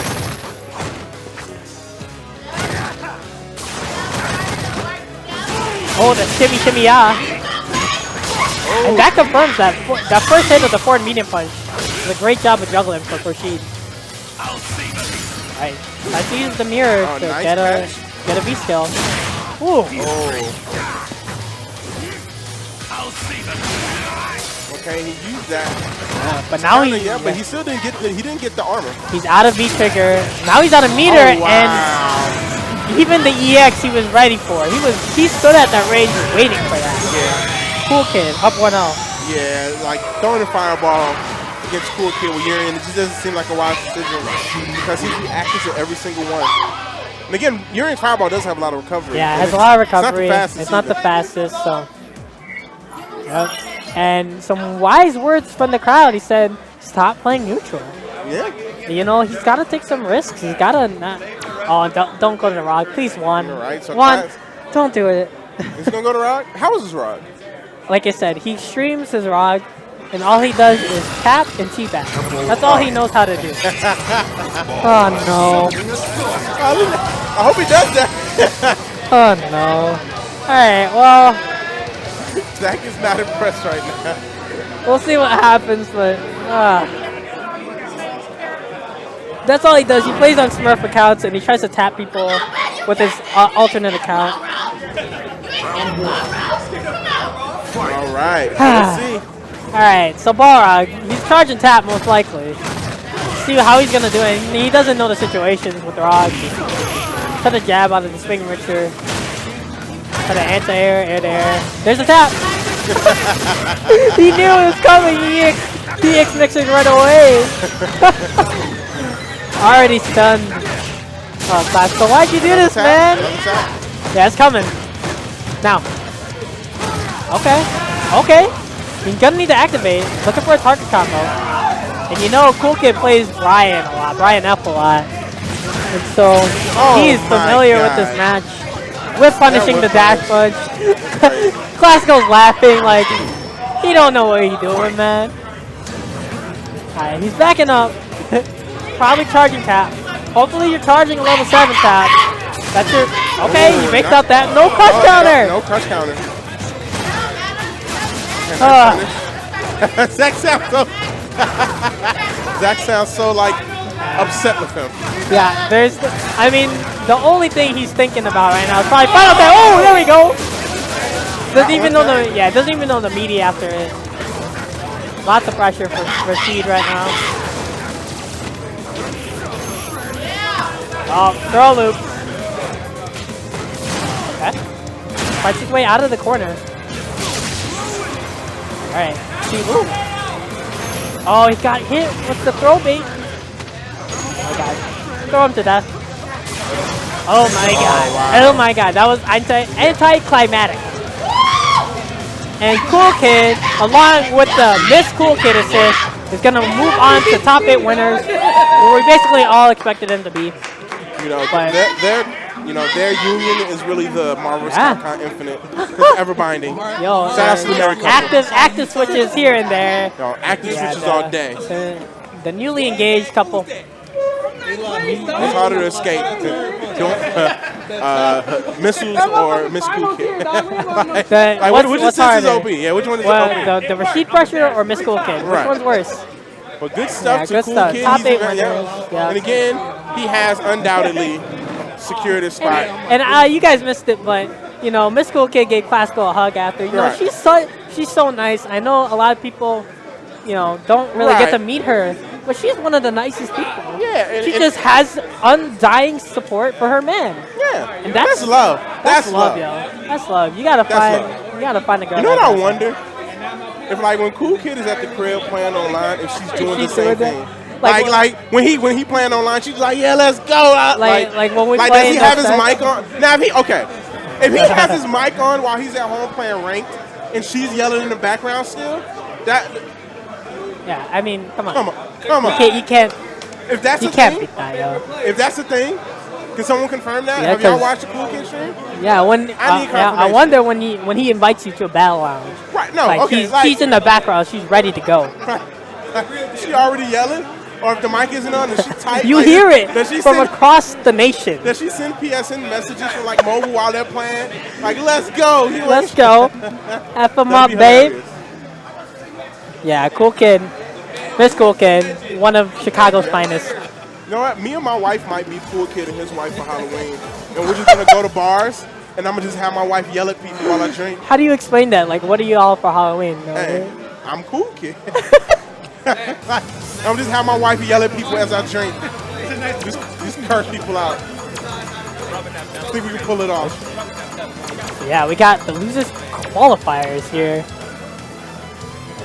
Oh, the shimmy, yeah. And that confirms that first hit of the forward medium punch was a great job of juggling for Rashid. Alright, I to use the mirror to nice get a V-skill. Ooh. Okay, he used that. But now but he still didn't get the armor. He's out of V-trigger. Now he's out of meter, and even the EX he was ready for. He stood at that range waiting for that. Yeah. Cool Kid, up 1-0. Yeah, like throwing a fireball against Cool Kid with Urian, it just doesn't seem like a wise decision because he reacts to every single one. And again, Urian's fireball does have a lot of recovery. Yeah, it has a lot of recovery. It's not the fastest. So. Yep. And some wise words from the crowd. He said, "Stop playing neutral." Yeah. You know, he's got to take some risks. He's got to not. Oh, don't go to the Rod. Please, Juan. Right, so Juan, don't do it. He's gonna go to Rod. How is his Rod? Like I said, he streams his Rod, and all he does is tap and teabag. That's all he knows how to do. Oh no. I hope he does that. Oh no. All right. Well. Zach is not impressed right now. We'll see what happens, but that's all he does. He plays on Smurf accounts and he tries to tap people with his alternate account. All right. Let's see. All right, so Balrog, he's charging tap most likely. See how he's gonna do it. He doesn't know the situations with Rog. Try to jab out of the swing mixer. Try to anti-air, air. There's a tap. He knew it was coming. He X-mixing right away. Already stunned. Oh, Clash. So why'd you do this, man? Yeah, it's coming. Now. Okay. You're gonna need to activate. Looking for a target combo. And you know Cool Kid plays Brian a lot. Brian F a lot. And so he's familiar with this match. With punishing the dash punch. Classico's laughing like he don't know what he's doing, man. Alright, he's backing up. Probably charging tap. Hopefully you're charging a level 7 tap. That's your okay, you make up that. No crush counter! No crush counter. Zach sounds so like upset with him. Yeah, I mean, the only thing he's thinking about right now is probably final tap. Oh, there we go. Doesn't even know the meaty after it. Lots of pressure for Seed right now. Oh, throw loop. Okay. Fights his way out of the corner. Alright. Oh, he got hit with the throw bait. Oh my god. Throw him to death. Oh my god. Wow. Oh my god. That was anticlimactic. And Cool Kid, along with the Miss Cool Kid assist, is going to move on to top 8 winners, where we basically all expected them to be. You know, their union is really the Marvel's Capcom Infinite, ever binding. Yo, active switches here and there. No, active switches all day. The newly engaged couple. It's harder to escape missiles or Miss Cool Kid. Which is OP? Yeah, which one is OP? The Rashid pressure or Miss Cool Kid? Which one's worse? But good stuff to good Cool stuff. Kid. Top 8 winners. Yeah. And again, he has undoubtedly secured his spot. And you guys missed it, but you know, Miss Cool Kid gave Classical a hug after. You know, she's so nice. I know a lot of people, you know, don't really get to meet her, but she's one of the nicest people. Yeah, she just has undying support for her man. Yeah, and that's love. That's love, yo. That's love. You gotta find a girl. You know what I wonder? If like when Cool Kid is at the crib playing online, if she's doing the same thing. Like when he playing online, she's like, yeah, let's go. Like when we does he have his mic on? Now if he has his mic on while he's at home playing ranked, and she's yelling in the background still, yeah, I mean, come on. You can't. If that's you can't beat that, yo. If that's the thing, can someone confirm that? Have y'all watched the Cool Kid stream? Yeah, I wonder when he invites you to a battle lounge. Right. No. Like she's in the background. She's ready to go. Is she already yelling? Or if the mic isn't on, does she type? You hear it from across the nation. Does she send PSN messages from like mobile while they're playing? Like, let's go. Let's go. F them up, babe. Yeah, Cool Kid. Miss Cool Kid, one of Chicago's finest. You know what? Me and my wife might be Cool Kid and his wife for Halloween. And we're just going to go to bars, and I'm going to just have my wife yell at people while I drink. How do you explain that? Like, what are you all for Halloween? Hey, I'm Cool Kid. I'm just have my wife yell at people as I drink. Just curse people out. I think we can pull it off. Yeah, we got the losers qualifiers here.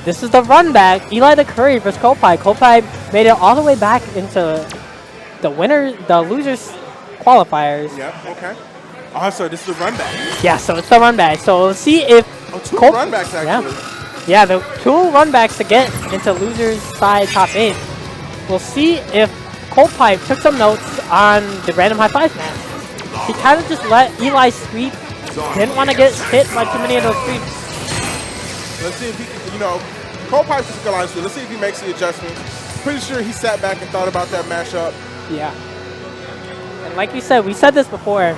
This is the run back. Eli the Curry versus Kopai. Kopai made it all the way back into the losers qualifiers. Yeah, okay. Oh, so this is the run back. Yeah, so it's the run back. So we'll see if two run backs actually. Yeah, the 2 run backs to get into losers side top 8. We'll see if Kopai took some notes on the random high five match. He kind of just let Eli sweep. Didn't want to get hit by too many of those sweeps. Let's see if he, Kopai took a line sweep. Let's see if he makes the adjustments. Pretty sure he sat back and thought about that matchup. Yeah. And like we said this before,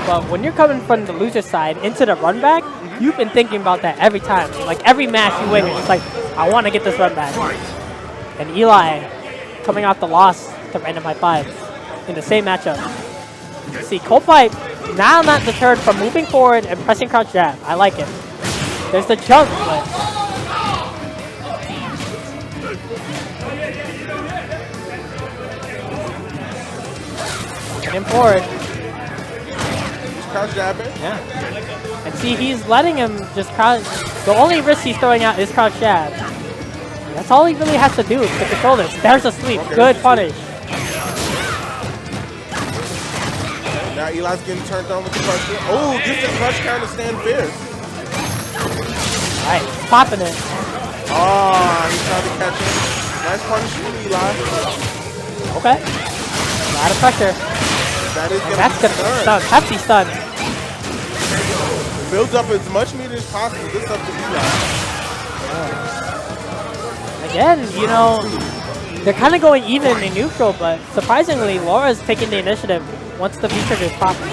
but when you're coming from the loser side into the run back, You've been thinking about that every time. Like every match you win, you're just like, I want to get this run back. And Eli, coming off the loss to Random High 5 in the same matchup. See, Cold Pipe now not deterred from moving forward and pressing crouch jab. I like it. There's the jump, but in forward. Crouch jabbing. Yeah. And see, he's letting him just crouch. The only risk he's throwing out is crouch jab. That's all he really has to do to control this. There's a sweep. Okay, good punish. Now Eli's getting turned on with the pressure. Oh, gets the crush counter stand fierce. Alright, popping it. Oh, he's trying to catch him. Nice punish from Eli. Okay. A lot of pressure. That is going That's to gonna be be stun. stun. Hefty stun. Builds up as much meter as possible. This up to Eli. Again, you know, they're kind of going even in neutral, but surprisingly, Laura's taking the initiative once the V-trigger is popping.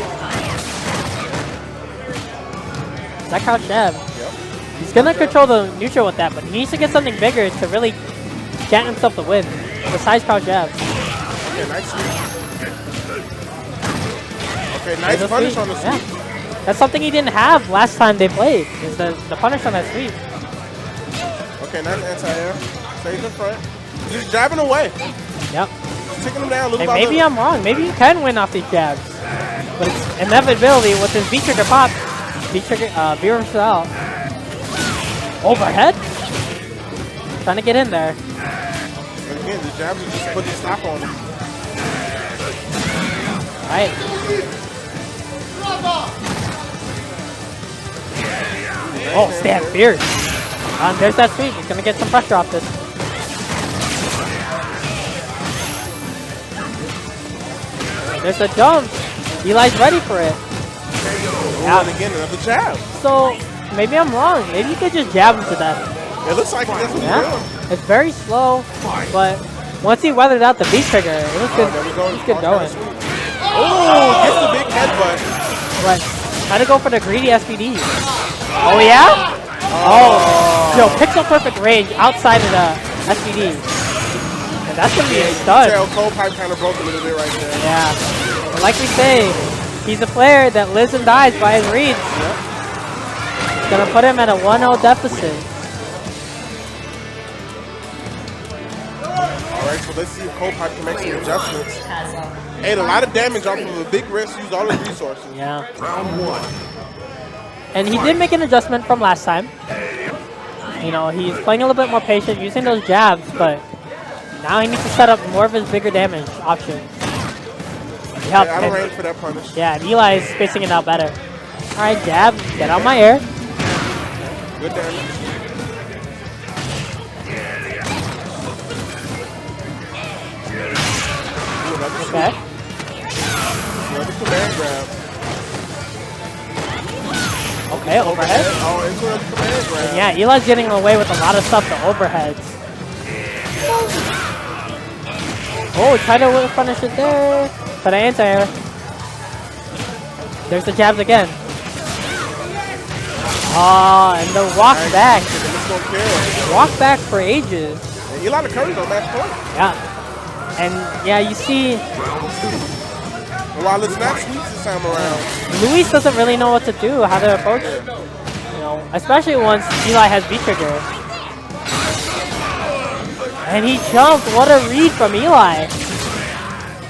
That crouch jab. Yep. He's going to control the neutral with that, but he needs to get something bigger to really get himself the win. Besides crouch jab. Okay, nice sweep. Okay, nice There's a punish sweep. on the sweep. Yeah. That's something he didn't have last time they played, is the punish on that sweep. Okay, nice anti-air. Stays in front. Just jabbing away. Yep. Taking him down a little And by maybe little. I'm wrong. Maybe you can win off these jabs. But it's inevitability with this V-trigger pop. V-trigger, V-reversal out. Overhead? Trying to get in there. And again, the jabs are just putting a stop on him. Alright. Oh, stand fierce. There's that sweep. He's going to get some pressure off this. There's the jump. Eli's ready for it. And again, another jab. So, maybe I'm wrong. Maybe you could just jab him to death. It looks like that's what he's doing. Yeah. It's very slow, but once he weathered out the V-trigger, it was good. There we go. He's good going. Oh, gets the big headbutt. Right. Try to go for the greedy SVD. Oh, yeah? Oh. Yo, pixel perfect range outside of the SVD. And that's going to be a stud. Tail Cold Pipe kind of broke a little bit right there. Yeah. But like we say, he's a player that lives and dies by his reads. Gonna put him at a 1-0 deficit. Alright, so let's see if Cold Pipe can make some adjustments. Ate a lot of damage off of a big risk, used all his resources. Yeah. Round one. And he did make an adjustment from last time. You know, he's playing a little bit more patient, using those jabs, but now he needs to set up more of his bigger damage options. Yeah, out of range for that punish. Yeah, and Eli is spacing it out better. Alright, jab, get out my air. Good damage. Ooh, another sweep. Okay. Another command grab. Okay, overhead. Oh, into another command grab. Yeah, Eli's getting away with a lot of stuff, the overheads. Oh, try to punish it there. But I anti-air. There's the jabs again. Oh, and the walk back. Let's go kill. Walk back for ages. And Eli the Curry's on match point. Yeah. And yeah, you see, And while it's not sweeps this time around, Luis doesn't really know what to do, how to approach it. You know, especially once Eli has V-trigger. And he jumped. What a read from Eli.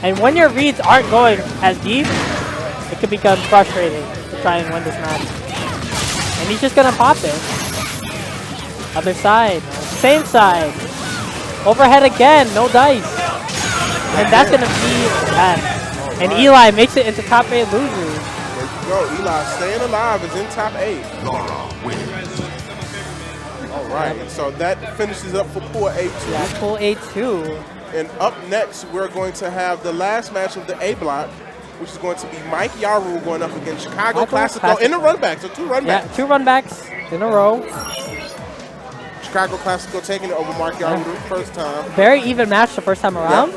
And when your reads aren't going as deep, it can become frustrating to try and win this match. And he's just gonna pop it. Other side. Same side. Overhead again. No dice. And that's gonna be bad. And Eli makes it into top 8 losers. there you go. Eli staying alive is in top 8. Laura wins. All right, so that finishes up for pool 8-2. Yeah, full 8-2. And up next, we're going to have the last match of the A block, which is going to be Mike Yaru going up against Chicago Michael Classico in the run back. So 2 run Yeah, backs. 2 run backs in a row. Chicago Classico taking it over Mark Yaru the first time. Very even match the first time around.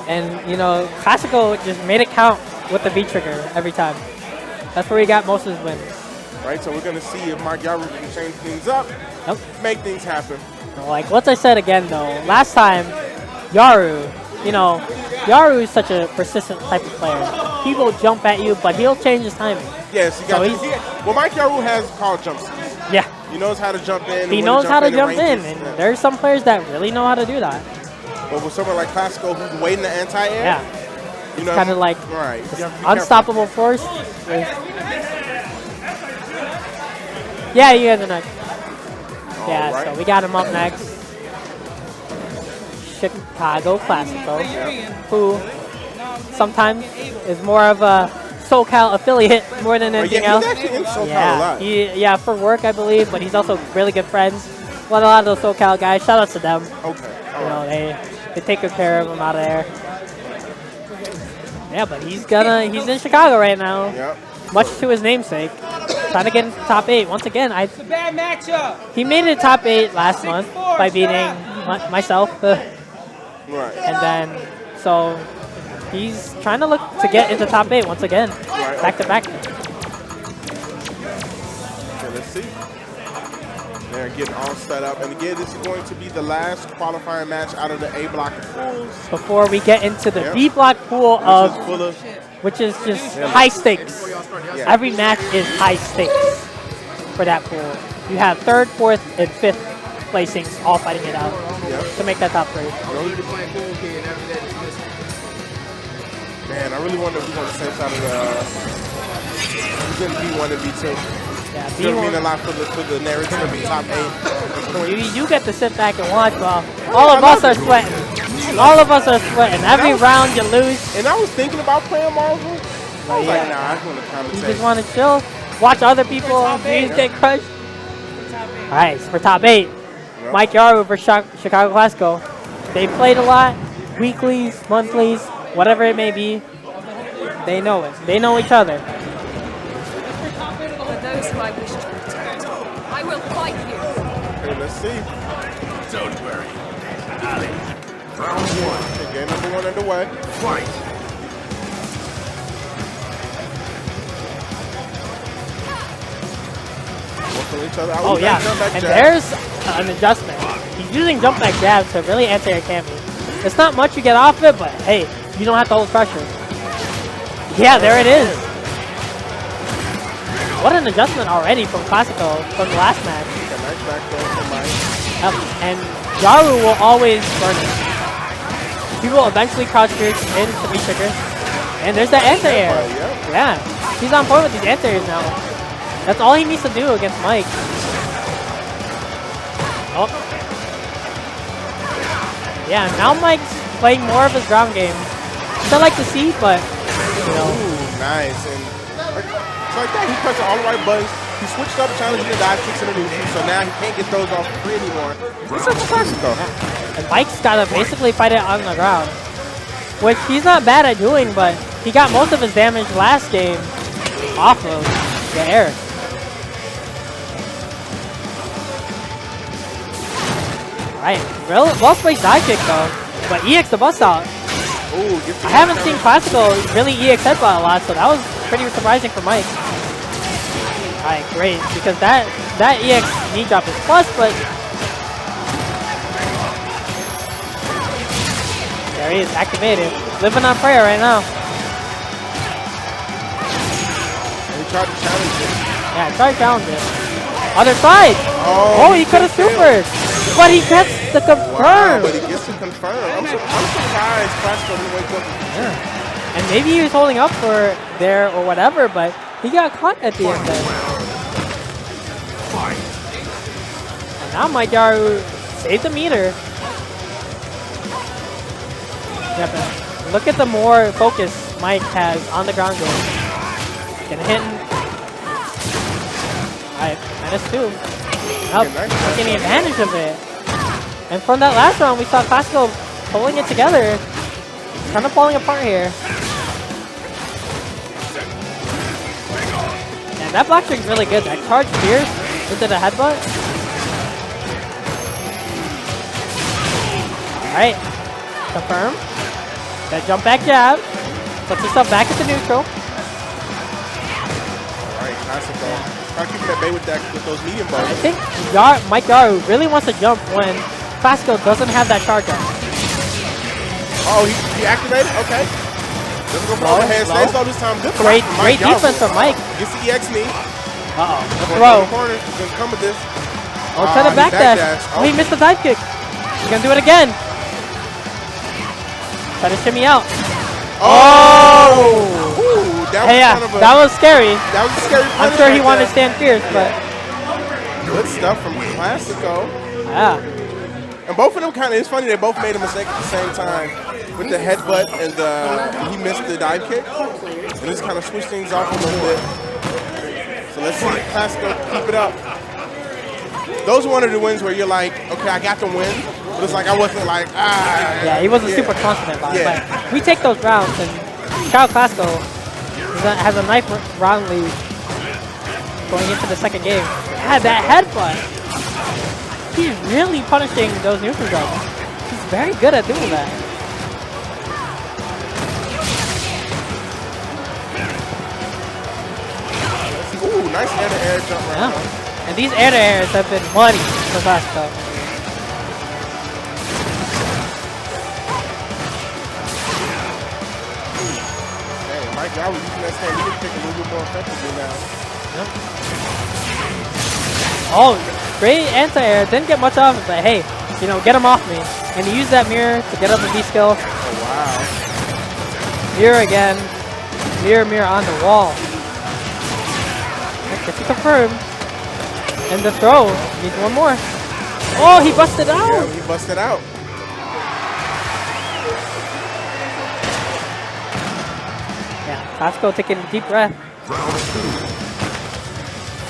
And, you know, Classico just made it count with the V-trigger every time. That's where he got most of his wins. right? So we're going to see if Mark Yaru can change things up, Yep. make things happen. Like what I said again though, last time, Yaru, you know, Yaru is such a persistent type of player. He will jump at you, but he'll change his timing. Yes, he got So well, Mike Yaru has called jumps. Yeah. He knows how to jump in. He knows how to jump in, ranges. and there's some players that really know how to do that. But with someone like Classico who's waiting the anti-air, Yeah. you know, Kind of like right. You have to be unstoppable force. Yeah, you guys are next. Yeah, Alright. so we got him up next. Chicago Classico, who sometimes is more of a SoCal affiliate more than anything yeah, else. he's actually in SoCal a lot. Yeah, for work I believe, but he's also really good friends with a lot of those SoCal guys. Shout out to them. Okay. You know, they take good care of him out of there. Yeah, but he's in Chicago right now. Yep. Much to his namesake. Trying to get into top 8. Once again, It's a bad matchup. he made it top 8 last month by beating myself. Right. And then, so he's trying to look to get into top 8 once again. Right. Back to back. Okay, let's see. They're getting all set up. And again, this is going to be the last qualifying match out of the A block of pools. Before we get into the Yep. B block pool Which of, is full of which is just high stakes. yeah. Every match is high stakes for that pool. You have 3rd, 4th, and 5th placings all fighting it out Yep. to make that top 3. Man, I really wonder if we're going to sense out of the B1 and B2. Yeah, It's going to mean a B1. lot for the narrative of the top 8. You get to sit back and watch while all of us are sweating. All of us are sweating. Every round you lose, And I was thinking about playing Marvel. I was yeah. like, nah, I just want to you commentate. just want to chill, watch other people dreams get crushed. All right, so for top 8, Yep. Mike Yaru versus Chicago Classico. They played a lot, weeklies, monthlies, whatever it may be. They know it. They know each other. For those who I wish to protect, I will fight you. Okay, let's see. Don't worry. Ali. Round 1. Okay, game number 1 underway. Fight. Working each other out. Oh Ooh, yeah, nice jump back and jab. there's an adjustment. He's using jump back jab to really anti-air camping. It's not much you get off it, but hey, you don't have to hold pressure. Yeah, there it is. What an adjustment already from Classico from the last match. Okay, nice back throw from Mike. Yep. And Yaru will always burn it. He will eventually crouch in to be trigger. And there's that anti-air. Yep. Yeah, he's on point with these anti-airs now. That's all he needs to do against Mike. Oh. Yeah, now Mike's playing more of his ground game. Which I like to see, but, you know. Ooh, nice. And like that, he pressed all the right buttons. He switched up challenging the dive kicks and the neutral, so now he can't get those off free anymore. It's such a classic though. And Mike's got to basically fight it on the ground. Which he's not bad at doing, but he got most of his damage last game off of the air. Right, well spaced dive kick though, but EX the bust out. Ooh, gets the I haven't seen Classical really EX headbutt a lot, so that was pretty surprising for Mike. Alright, great, because that EX knee drop is plus, but there he is, activated. Living on prayer right now. And he tried to challenge it. Yeah, try to challenge it. Other side! Oh, he could have supered! But he gets the Wow, confirm! but he gets to confirm. I'm surprised Classico didn't wake up. Yeah. And maybe he was holding up for there or whatever, but he got caught at the end there. Fight. And now Mike Yaru saved the meter. Yeah, but look at the more focus Mike has on the ground game. Gonna hit him. Alright, -2. Up, taking advantage of it. And from that last round, we saw Classico pulling it together. Kind of falling apart here. And that block trick is really good. That charge fierce into the headbutt. Alright. Confirm. That jump back jab. Puts himself back into neutral. All right, Classico. Try to keep him at bay with that with those medium I bows. think Mike Yaru really wants to jump when Classico doesn't have that charge up. Oh, he activated? Okay. Doesn't go for Low, overhead. low. Stays low this time. Good Great, block from Mike great defense Yaru. from Mike. Gets the EX knee. Uh-oh. The Going throw. to the corner. He's going to come with this. Oh, try to He backdash. backdashed. Oh, he missed the dive kick. He's going to do it again. Try to shimmy out. Oh! Ooh, that was Hey, yeah, kind of a, that was scary. that was a scary I'm punish sure he right wanted to there. stand fierce, but Good stuff from Classico. yeah. And both of them kind of, it's funny, they both made a mistake at the same time with the headbutt and he missed the dive kick. And this kind of switched things off a little bit. So let's see Classico keep it up. Those are one of the wins where you're like, okay, I got the win. But it's like, I wasn't like, Yeah, he wasn't super confident about it. Yeah. But we take those rounds, and Kyle Classico has a nice round lead going into the second game. Yeah, that headbutt. He's really punishing those neutral jumps. He's very good at doing that. Ooh, nice air-to-air jump right now. Yeah. And these air-to-airs have been money for Classico. Hey, Mike Yaru using that stand lead kick a little bit more effectively now. Oh, great anti-air. Didn't get much off it, but hey, you know, get him off me. And he used that mirror to get up the V-skill. Oh, wow. Mirror again. Mirror, mirror on the wall. Gets it confirmed. And the throw. Needs one more. Oh, he busted out. Yeah, he busted out. Yeah, Classico taking a deep breath. Round 2.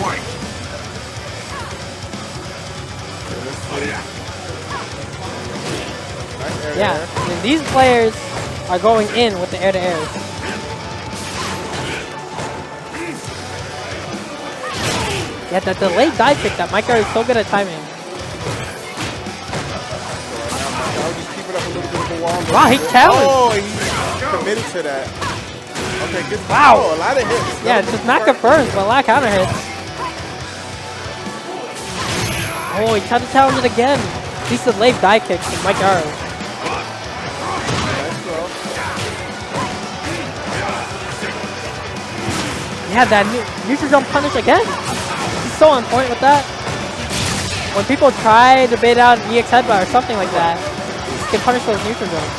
Fight. Nice air-to-air. Yeah, and these players are going in with the air-to-airs. Yeah, that delayed dive kick that Mike is so good at timing. I'll just keep it up a little bit of a wall. Wow, he challenged. Oh, he committed to that. Okay, good. Wow. Oh, a lot of hits. Yeah, just not confirmed, but a lot of counter hits. Oh, he tried to challenge it again. These delayed dive kicks from Mike Yaru. Nice throw. Yeah, that neutral jump punish again. He's so on point with that. When people try to bait out an EX headbutt or something like that, he can punish those neutral jumps.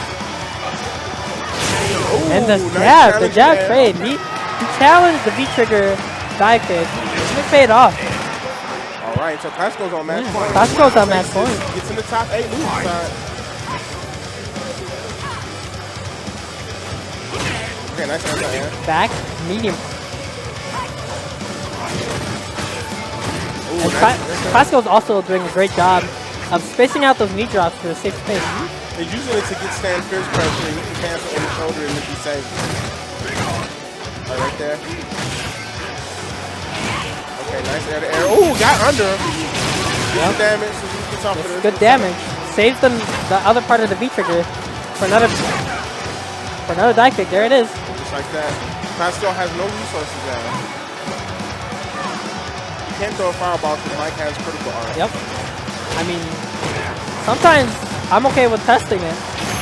Ooh, And the nice jab, the challenge jab there. trade. He challenged the V-trigger dive kick. And it paid off. All right, so Classico's on match Yeah, point. Classico's on match point. Gets in the top 8 losing side. Okay, nice air. Back, medium. Ooh, And nice. Classico's also doing a great job of spacing out those knee drops to a safe space. He's using it to get stand fierce pressure and he can cancel any shoulder and be safe. Right there. Okay, nice air to air. Ooh, got under him. Good damage. So he gets off of this. Good damage. Saves the other part of the V trigger for another dive kick. There it is. Just like that. Classico has no resources now. You can't throw a fireball because Mike has critical arm. Yep. I mean, sometimes I'm okay with testing it.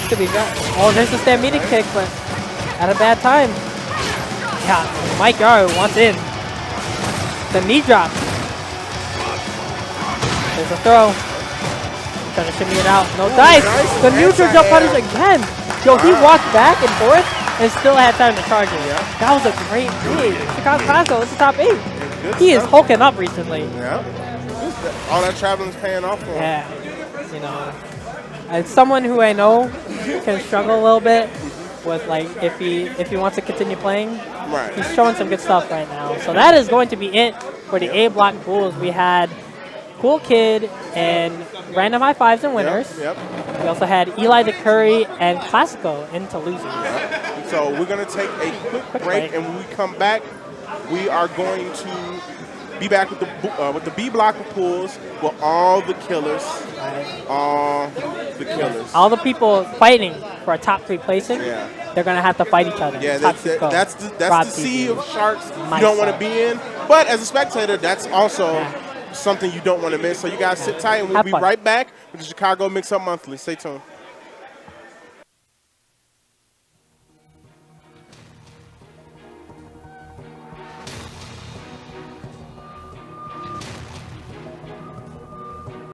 To be fair. Oh, there's the stampede kick, but at a bad time. Yeah, Mike Yaru wants in. The knee drop. There's a throw. Trying to shimmy it out. No dice. nice. The neutral jump punish again. Yo, he Wow. walked back and forth and still had time to charge it. Yeah. That was a great play. Chicago Classico is the top 8. Good He is stuff. hulking up recently. Yeah. All that traveling's paying off for him. Yeah, you know, as someone who I know can struggle a little bit with like if he wants to continue playing, Right. he's showing some good stuff right now. So that is going to be it for the A block pools. We had Cool Kid and Random High Fives and winners. Yep. We also had Eli DeCurry and Classico into losers. So we're going to take a quick break, and when we come back, we are going to be back with the B block of pools with all the killers. All the killers. All the people fighting for a top 3 placing, Yeah. they're gonna have to fight each other. Yeah, Top that's 2 go. the Rob sea TV. of sharks you Myself. don't want to be in. But as a spectator, that's also something you don't want to miss. So you guys sit tight, and we'll Have be fun. right back with the Chicago Mix Up Monthly. Stay tuned.